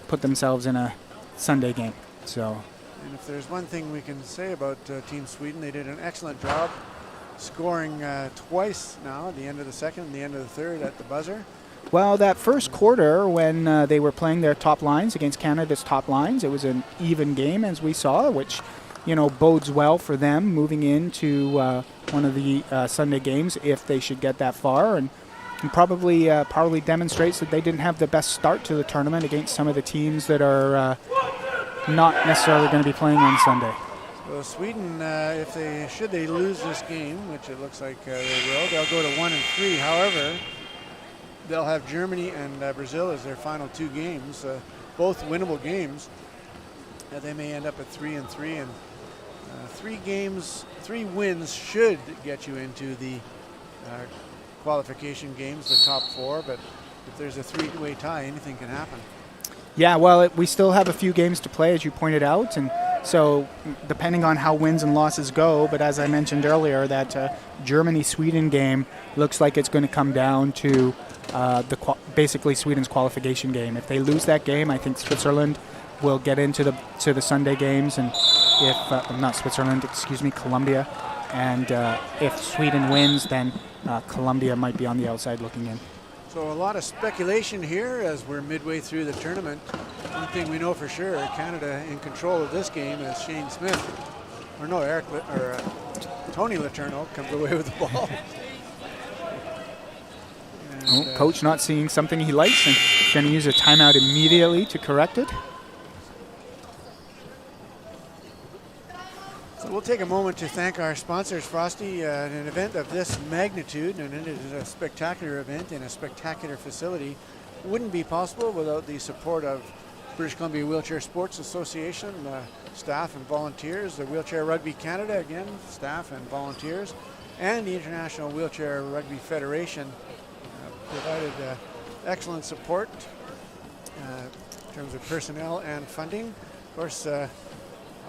put themselves in a Sunday game. So. And if there's one thing we can say about Team Sweden, they did an excellent job scoring twice now, at the end of the second and the end of the third at the buzzer. Well, that first quarter when they were playing their top lines against Canada's top lines, it was an even game, as we saw, which, bodes well for them moving into one of the Sunday games if they should get that far, and probably demonstrates that they didn't have the best start to the tournament against some of the teams that are not necessarily going to be playing on Sunday. Well, Sweden, if they lose this game, which it looks like they will, they'll go to 1-3. However, they'll have Germany and Brazil as their final 2 games, both winnable games. They may end up at 3-3 and 3 wins should get you into the qualification games, the top 4, but if there's a 3-way tie, anything can happen. Yeah, well, we still have a few games to play, as you pointed out, and so depending on how wins and losses go, but as I mentioned earlier, that Germany-Sweden game looks like it's going to come down to basically Sweden's qualification game. If they lose that game, I think Switzerland will get into the Sunday games, and if not Switzerland, excuse me, Colombia, and if Sweden wins, then Colombia might be on the outside looking in. So a lot of speculation here as we're midway through the tournament. One thing we know for sure, Canada in control of this game as Shane Smith, Tony Letourneau comes away with the ball. And, coach not seeing something he likes and going to use a timeout immediately to correct it. So we'll take a moment to thank our sponsors, Frosty. An event of this magnitude, and it is a spectacular event in a spectacular facility, wouldn't be possible without the support of British Columbia Wheelchair Sports Association, staff and volunteers, the Wheelchair Rugby Canada, again, staff and volunteers, and the International Wheelchair Rugby Federation provided excellent support in terms of personnel and funding. Of course,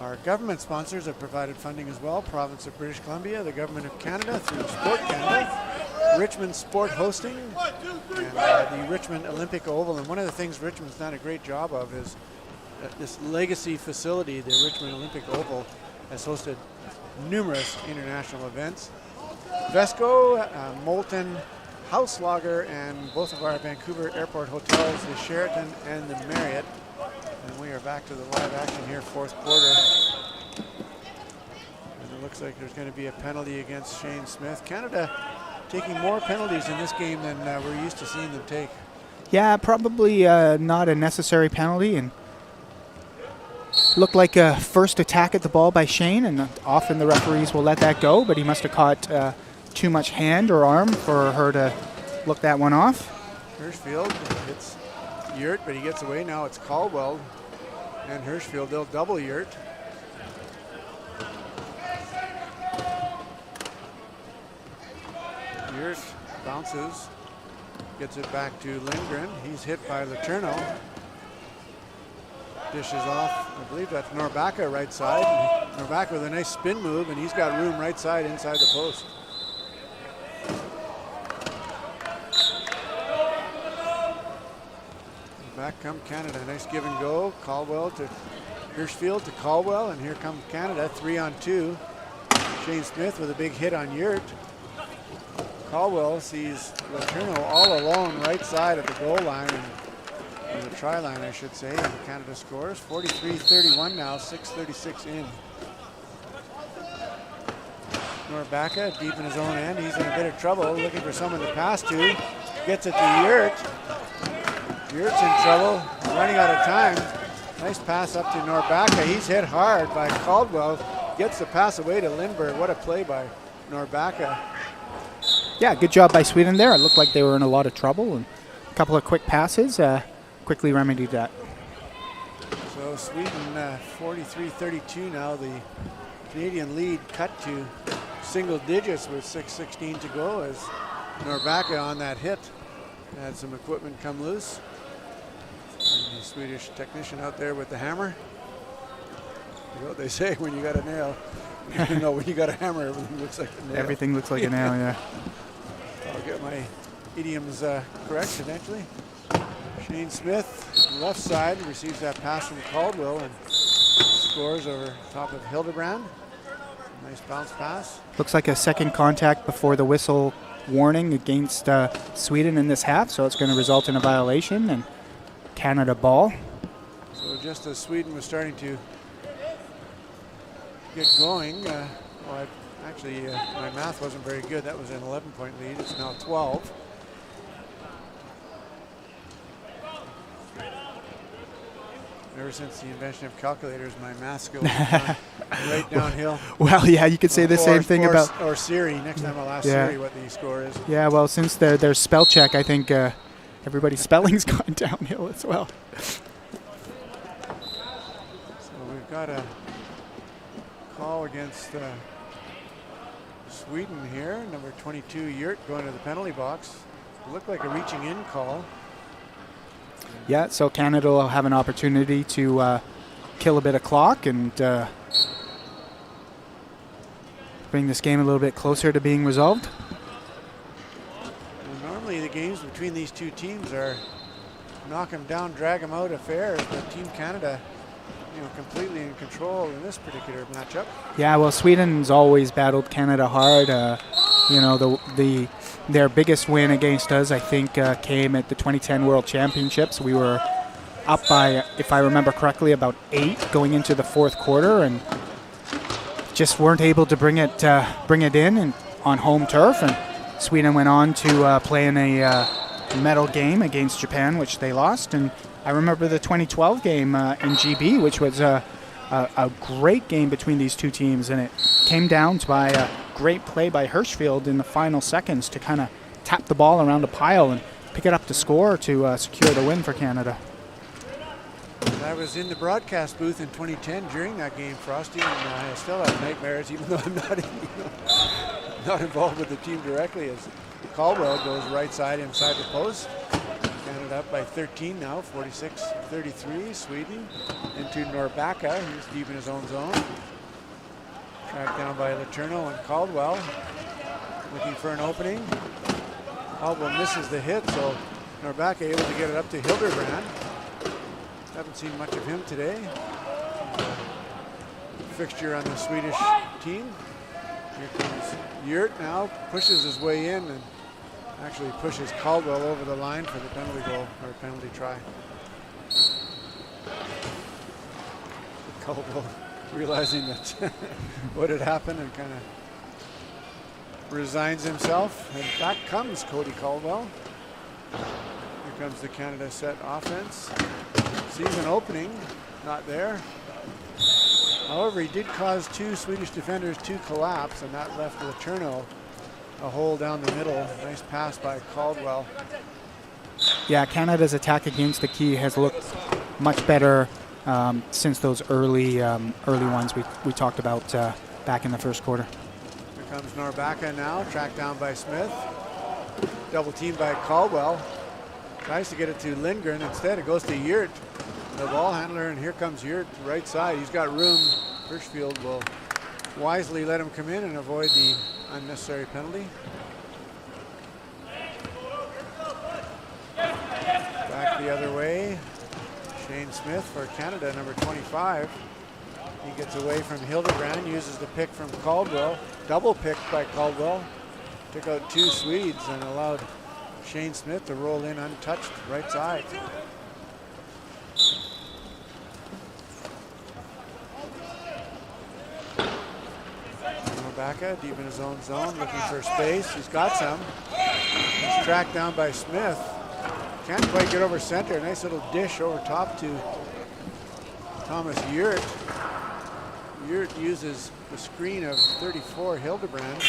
our government sponsors have provided funding as well. Province of British Columbia, the Government of Canada through Sport Canada, Richmond Sport Hosting, and the Richmond Olympic Oval. And one of the things Richmond's done a great job of is this legacy facility, the Richmond Olympic Oval, has hosted numerous international events. Vesco, Moulton, Hauslager, and both of our Vancouver airport hotels, the Sheraton and the Marriott. And we are back to the live action here, fourth quarter. And it looks like there's going to be a penalty against Shane Smith. Canada taking more penalties in this game than we're used to seeing them take. Yeah, probably not a necessary penalty, and looked like a first attack at the ball by Shane, and often the referees will let that go, but he must have caught too much hand or arm for her to look that one off. Hirschfield hits Yurt, but he gets away. Now it's Caldwell and Hirschfield. They'll double Yurt. Yurt bounces, gets it back to Lindgren. He's hit by Letourneau. Dishes off, I believe that's Norbaka right side. Norbaka with a nice spin move, and he's got room right side inside the post. Back come Canada. Nice give and go. Caldwell to Hirschfield to Caldwell, and here comes Canada, 3-on-2. Shane Smith with a big hit on Yurt. Caldwell sees Letourneau all alone right side of the goal line, or the try line, I should say, and Canada scores. 43-31 now, 6:36 in. Norbaka deep in his own end. He's in a bit of trouble, looking for someone to pass to. Gets it to Yurt. Yurt's in trouble, running out of time. Nice pass up to Norbaka. He's hit hard by Caldwell. Gets the pass away to Lindberg. What a play by Norbaka. Yeah, good job by Sweden there. It looked like they were in a lot of trouble, and a couple of quick passes quickly remedied that. So Sweden 43-32 now. The Canadian lead cut to single digits with 6:16 to go as Norbaka on that hit had some equipment come loose. And the Swedish technician out there with the hammer. You know what they say, when you got a nail, you know, when you got a hammer, everything looks like a nail. Everything looks like a nail, yeah. I'll get my idioms correct eventually. Shane Smith, left side, receives that pass from Caldwell and scores over top of Hildebrand. Nice bounce pass. Looks like a second contact before the whistle warning against Sweden in this half, so it's going to result in a violation and Canada ball. So just as Sweden was starting to get going, actually my math wasn't very good. That was an 11-point lead. It's now 12. Ever since the invention of calculators, my math skills have gone right downhill. Well, yeah, you could say the same thing about... Or Siri. Next time I'll ask Siri what the score is. Yeah, well, since there's spell check, I think everybody's spelling's gone downhill as well. So we've got a call against Sweden here. Number 22, Yurt, going to the penalty box. Looked like a reaching in call. Yeah, so Canada will have an opportunity to kill a bit of clock and bring this game a little bit closer to being resolved. Well, normally the games between these two teams are knock them down, drag them out affairs, but Team Canada, completely in control in this particular matchup. Yeah, well, Sweden's always battled Canada hard. Their biggest win against us, I think, came at the 2010 World Championships. We were up by, if I remember correctly, about 8 going into the fourth quarter, and just weren't able to bring it in and on home turf. And Sweden went on to play in a medal game against Japan, which they lost. And I remember the 2012 game in GB, which was a great game between these two teams, and it came down to by a great play by Hirschfield in the final seconds to kind of tap the ball around a pile and pick it up to score to secure the win for Canada. I was in the broadcast booth in 2010 during that game, Frosty, and I still have nightmares, even though I'm not involved with the team directly, as Caldwell goes right side inside the post. Canada up by 13 now, 46-33. Sweden into Norbacka, who's deep in his own zone. Tracked down by Letourneau and Caldwell, looking for an opening. Caldwell misses the hit, so Norbacka able to get it up to Hildebrand. Haven't seen much of him today. Fixture on the Swedish team. Here comes Yurt now, pushes his way in and actually pushes Caldwell over the line for the penalty goal, or penalty try. Caldwell realizing that what had happened and kind of resigns himself. And back comes Cody Caldwell. Here comes the Canada set offense. Sees an opening, not there. However, he did cause 2 Swedish defenders to collapse, and that left Letourneau a hole down the middle. Nice pass by Caldwell. Yeah, Canada's attack against the key has looked much better since those early ones we talked about back in the first quarter. Here comes Norbacka now, tracked down by Smith. Double teamed by Caldwell. Tries to get it to Lindgren. Instead, it goes to Yurt, the ball handler, and here comes Yurt, right side. He's got room. Hirschfield will wisely let him come in and avoid the unnecessary penalty. Back the other way. Shane Smith for Canada, number 25. He gets away from Hildebrand, uses the pick from Caldwell. Double picked by Caldwell. Took out 2 Swedes and allowed Shane Smith to roll in untouched right side. Norbacka deep in his own zone, looking for space. He's got some. He's tracked down by Smith. Can't quite get over center. Nice little dish over top to Thomas Yurt. Yurt uses the screen of 34 Hildebrand and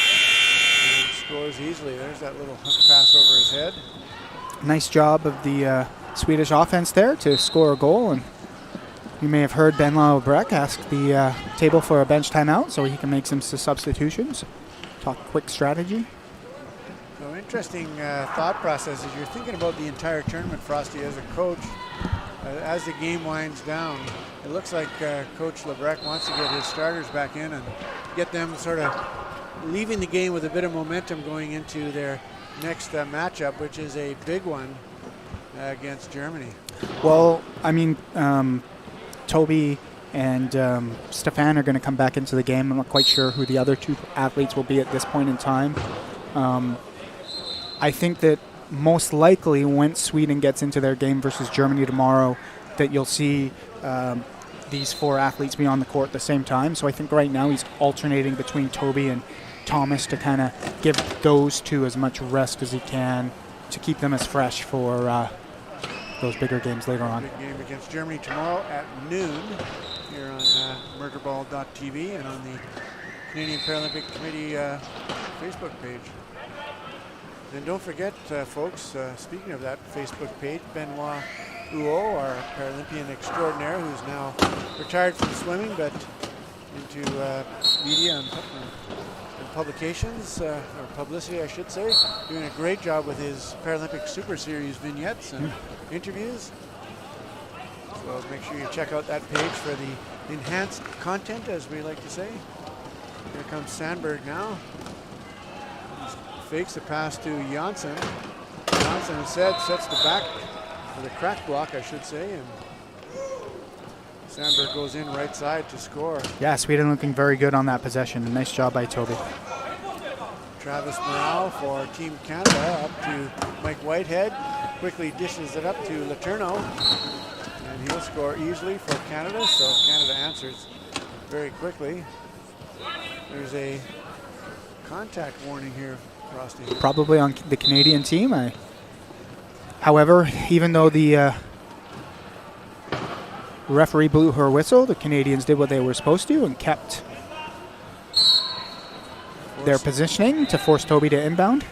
scores easily. There's that little hook pass over his head. Nice job of the Swedish offense there to score a goal. And you may have heard Ben Laubrecht ask the table for a bench timeout so he can make some substitutions. Talk quick strategy. So interesting thought process as you're thinking about the entire tournament, Frosty, as a coach. As the game winds down, it looks like Coach Lebrecht wants to get his starters back in and get them sort of leaving the game with a bit of momentum going into their next matchup, which is a big one against Germany. Well, I mean, Toby and Stefan are going to come back into the game. I'm not quite sure who the other 2 athletes will be at this point in time. I think that most likely once Sweden gets into their game versus Germany tomorrow, that you'll see these 4 athletes be on the court at the same time. So I think right now he's alternating between Toby and Thomas to kind of give those 2 as much rest as he can to keep them as fresh for those bigger games later on. Big game against Germany tomorrow at noon here on murderball.tv and on the Canadian Paralympic Committee Facebook page. And don't forget, folks, speaking of that Facebook page, Benoit Huot, our Paralympian extraordinaire, who's now retired from swimming, but into media and publications, or publicity, I should say. Doing a great job with his Paralympic Super Series vignettes and interviews. So make sure you check out that page for the enhanced content, as we like to say. Here comes Sandberg now. He fakes the pass to Janssen. Janssen instead sets the back, or the crack block, I should say, and Sandberg goes in right side to score. Yeah, Sweden looking very good on that possession. Nice job by Toby. Travis Morale for Team Canada up to Mike Whitehead. Quickly dishes it up to Letourneau. And he'll score easily for Canada, so Canada answers very quickly. There's a contact warning here, Frosty. Probably on the Canadian team. However, even though the referee blew her whistle, the Canadians did what they were supposed to and kept their positioning to force Toby to inbound.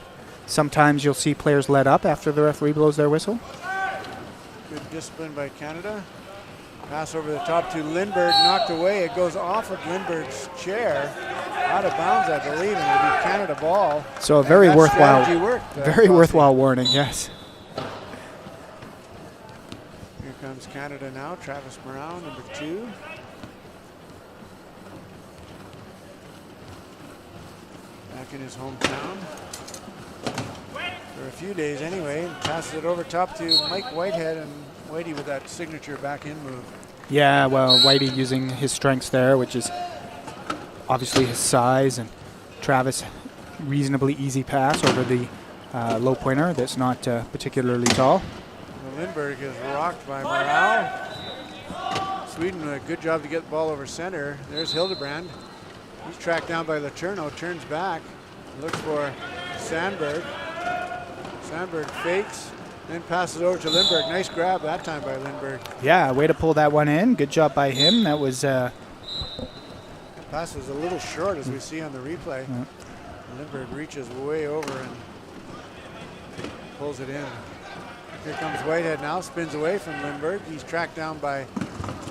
Sometimes you'll see players let up after the referee blows their whistle. Good discipline by Canada. Pass over the top to Lindberg, knocked away. It goes off of Lindberg's chair, out of bounds, I believe, and it'll be Canada ball. So a very worthwhile, very worthwhile warning. Yes. Here comes Canada now. Travis Morale, number 2. Back in his hometown for a few days anyway. Passes it over top to Mike Whitehead, and Whitey with that signature back in move. Yeah, well, Whitey using his strengths there, which is obviously his size, and Travis reasonably easy pass over the low pointer that's not particularly tall. Well, Lindberg is rocked by Morale. Sweden, a good job to get the ball over center. There's Hildebrand. He's tracked down by Letourneau, turns back, looks for Sandberg. Sandberg fakes, then passes over to Lindberg. Nice grab that time by Lindberg. Yeah, way to pull that one in. Good job by him. That was... The pass was a little short, as we see on the replay. Yeah. Lindberg reaches way over and pulls it in. Here comes Whitehead now, spins away from Lindberg. He's tracked down by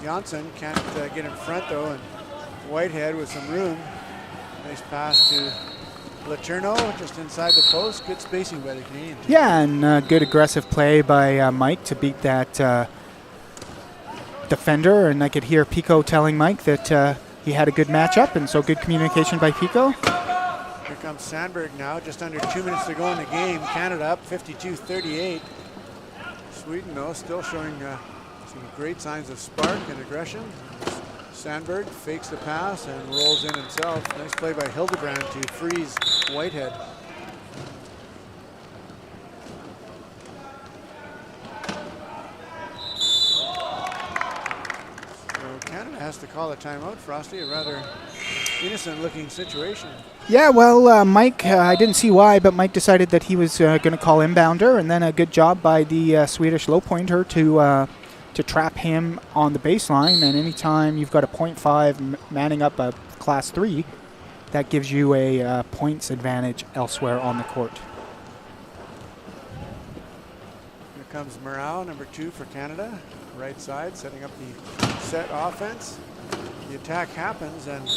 Janssen. Can't get in front though, and Whitehead with some room. Nice pass to Letourneau, just inside the post. Good spacing by the Canadian team. Yeah, and good aggressive play by Mike to beat that defender. And I could hear Pico telling Mike that he had a good matchup, and so good communication by Pico. Here comes Sandberg now, just under 2 minutes to go in the game. Canada up 52-38. Sweden, though, still showing some great signs of spark and aggression. Sandberg fakes the pass and rolls in himself. Nice play by Hildebrand to freeze Whitehead. So Canada has to call a timeout, Frosty, a rather innocent looking situation. Yeah, well, Mike, I didn't see why, but Mike decided that he was going to call inbounder, and then a good job by the Swedish low pointer to trap him on the baseline. And anytime you've got a 0.5 manning up a class 3, that gives you a points advantage elsewhere on the court. Here comes Morale, number 2 for Canada, right side, setting up the set offense. The attack happens, and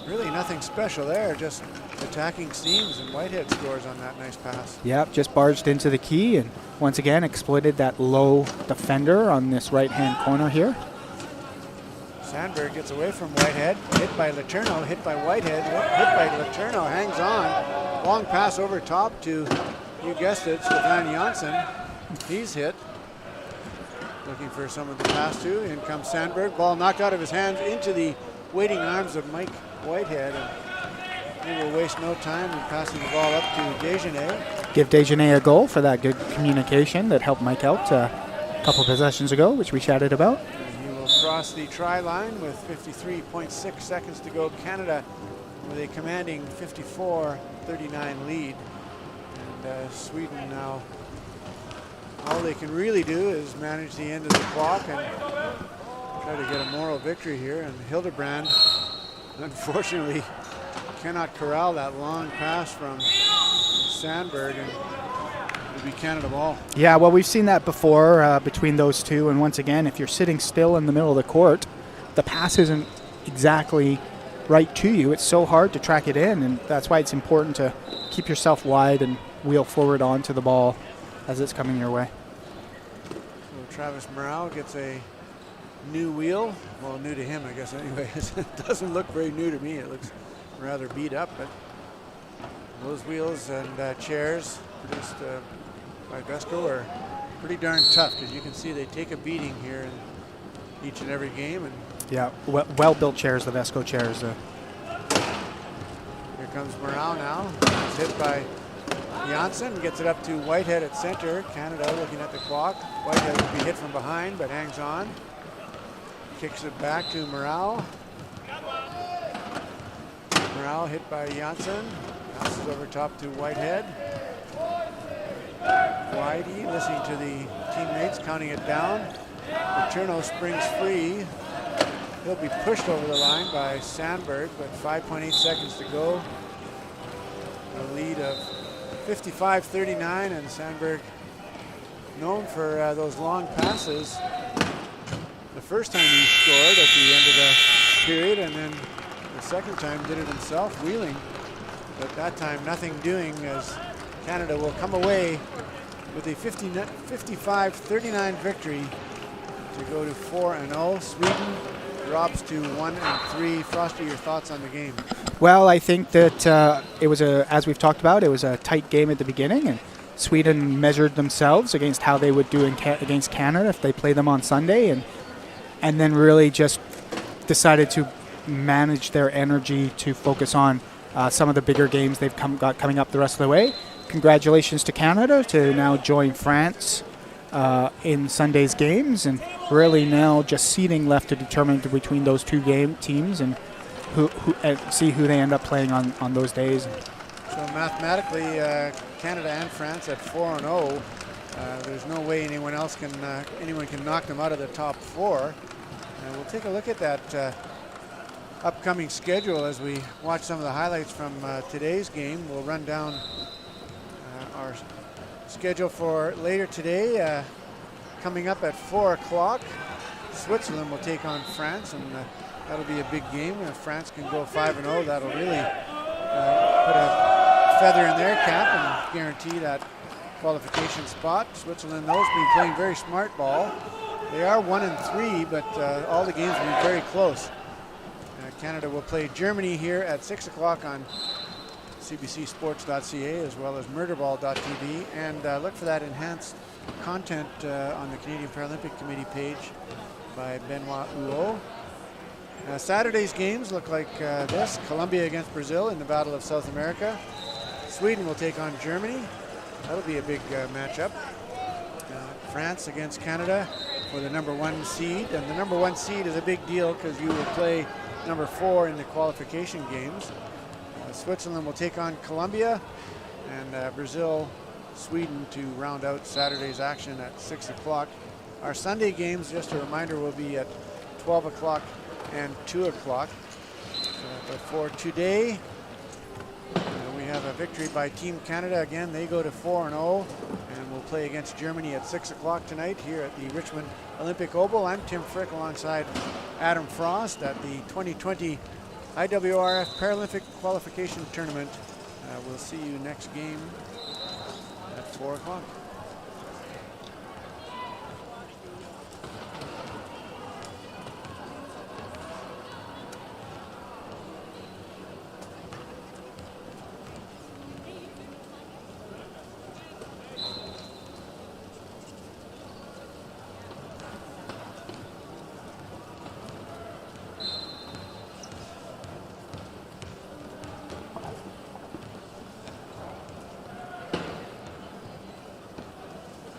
really nothing special there, just attacking seams, and Whitehead scores on that nice pass. Yep, just barged into the key and once again exploited that low defender on this right-hand corner here. Sandberg gets away from Whitehead, hit by Letourneau, hit by Whitehead, hit by Letourneau, hangs on. Long pass over top to, you guessed it, Stefan Janssen. He's hit. Looking for someone to pass to. In comes Sandberg. Ball knocked out of his hands into the waiting arms of Mike Whitehead. And he will waste no time in passing the ball up to Desjardins. Give Desjardins a goal for that good communication that helped Mike out a couple possessions ago, which we chatted about. And he will cross the try line with 53.6 seconds to go. Canada with a commanding 54-39 lead. And Sweden now, all they can really do is manage the end of the clock and try to get a moral victory here. And Hildebrand, unfortunately, cannot corral that long pass from Sandberg, and it'll be Canada ball. Yeah, well, we've seen that before between those two. And once again, if you're sitting still in the middle of the court, the pass isn't exactly right to you. It's so hard to track it in, and that's why it's important to keep yourself wide and wheel forward onto the ball as it's coming your way. So Travis Morale gets a new wheel. Well, new to him, I guess, anyways. It doesn't look very new to me. It looks rather beat up, but those wheels and chairs produced by Vesco are pretty darn tough, because you can see they take a beating here in each and every game. And yeah, well-built chairs, the Vesco chairs. Here comes Morale now. He's hit by Janssen, gets it up to Whitehead at center. Canada looking at the clock. Whitehead will be hit from behind, but hangs on. Kicks it back to Morale. Morale hit by Janssen. Bounces over top to Whitehead. Whitey listening to the teammates, counting it down. Paterno springs free. He'll be pushed over the line by Sandberg, but 5.8 seconds to go. A lead of 55-39, and Sandberg, known for those long passes. The first time he scored at the end of the period, and then the second time did it himself, wheeling. But that time nothing doing, as Canada will come away with a 55-39 victory to go to 4-0. Sweden drops to 1-3. Frosty, your thoughts on the game? Well, I think that it was as we've talked about, it was a tight game at the beginning, and Sweden measured themselves against how they would do against Canada if they play them on Sunday, and then really just decided to manage their energy to focus on some of the bigger games they've got coming up the rest of the way. Congratulations to Canada to now join France in Sunday's games, and really now just seeding left to determine between those two teams and see who they end up playing on those days. So mathematically, Canada and France at 4-0. There's no way anyone can knock them out of the top four. And we'll take a look at that upcoming schedule as we watch some of the highlights from today's game. We'll run down our schedule for later today. Coming up at 4 o'clock, Switzerland will take on France, and that'll be a big game. If France can go 5-0, that'll really put a feather in their cap and guarantee that qualification spot. Switzerland, those been playing very smart ball. They are 1-3, but all the games will be very close. Canada will play Germany here at 6 o'clock on cbcsports.ca as well as murderball.tv, and look for that enhanced content on the Canadian Paralympic Committee page by Benoit Huot. Saturday's games look like this. Colombia against Brazil in the Battle of South America. Sweden will take on Germany. That'll be a big matchup. France against Canada for the #1 seed, and the #1 seed is a big deal because you will play #4 in the qualification games. Switzerland will take on Colombia, and Brazil, Sweden to round out Saturday's action at 6 o'clock. Our Sunday games, just a reminder, will be at 12 o'clock and 2 o'clock. But for today, we have a victory by Team Canada. Again, they go to 4-0, and will play against Germany at 6 o'clock tonight here at the Richmond Olympic Oval. I'm Tim Frick alongside Adam Frost at the 2020 IWRF Paralympic Qualification Tournament. We'll see you next game at 4 o'clock.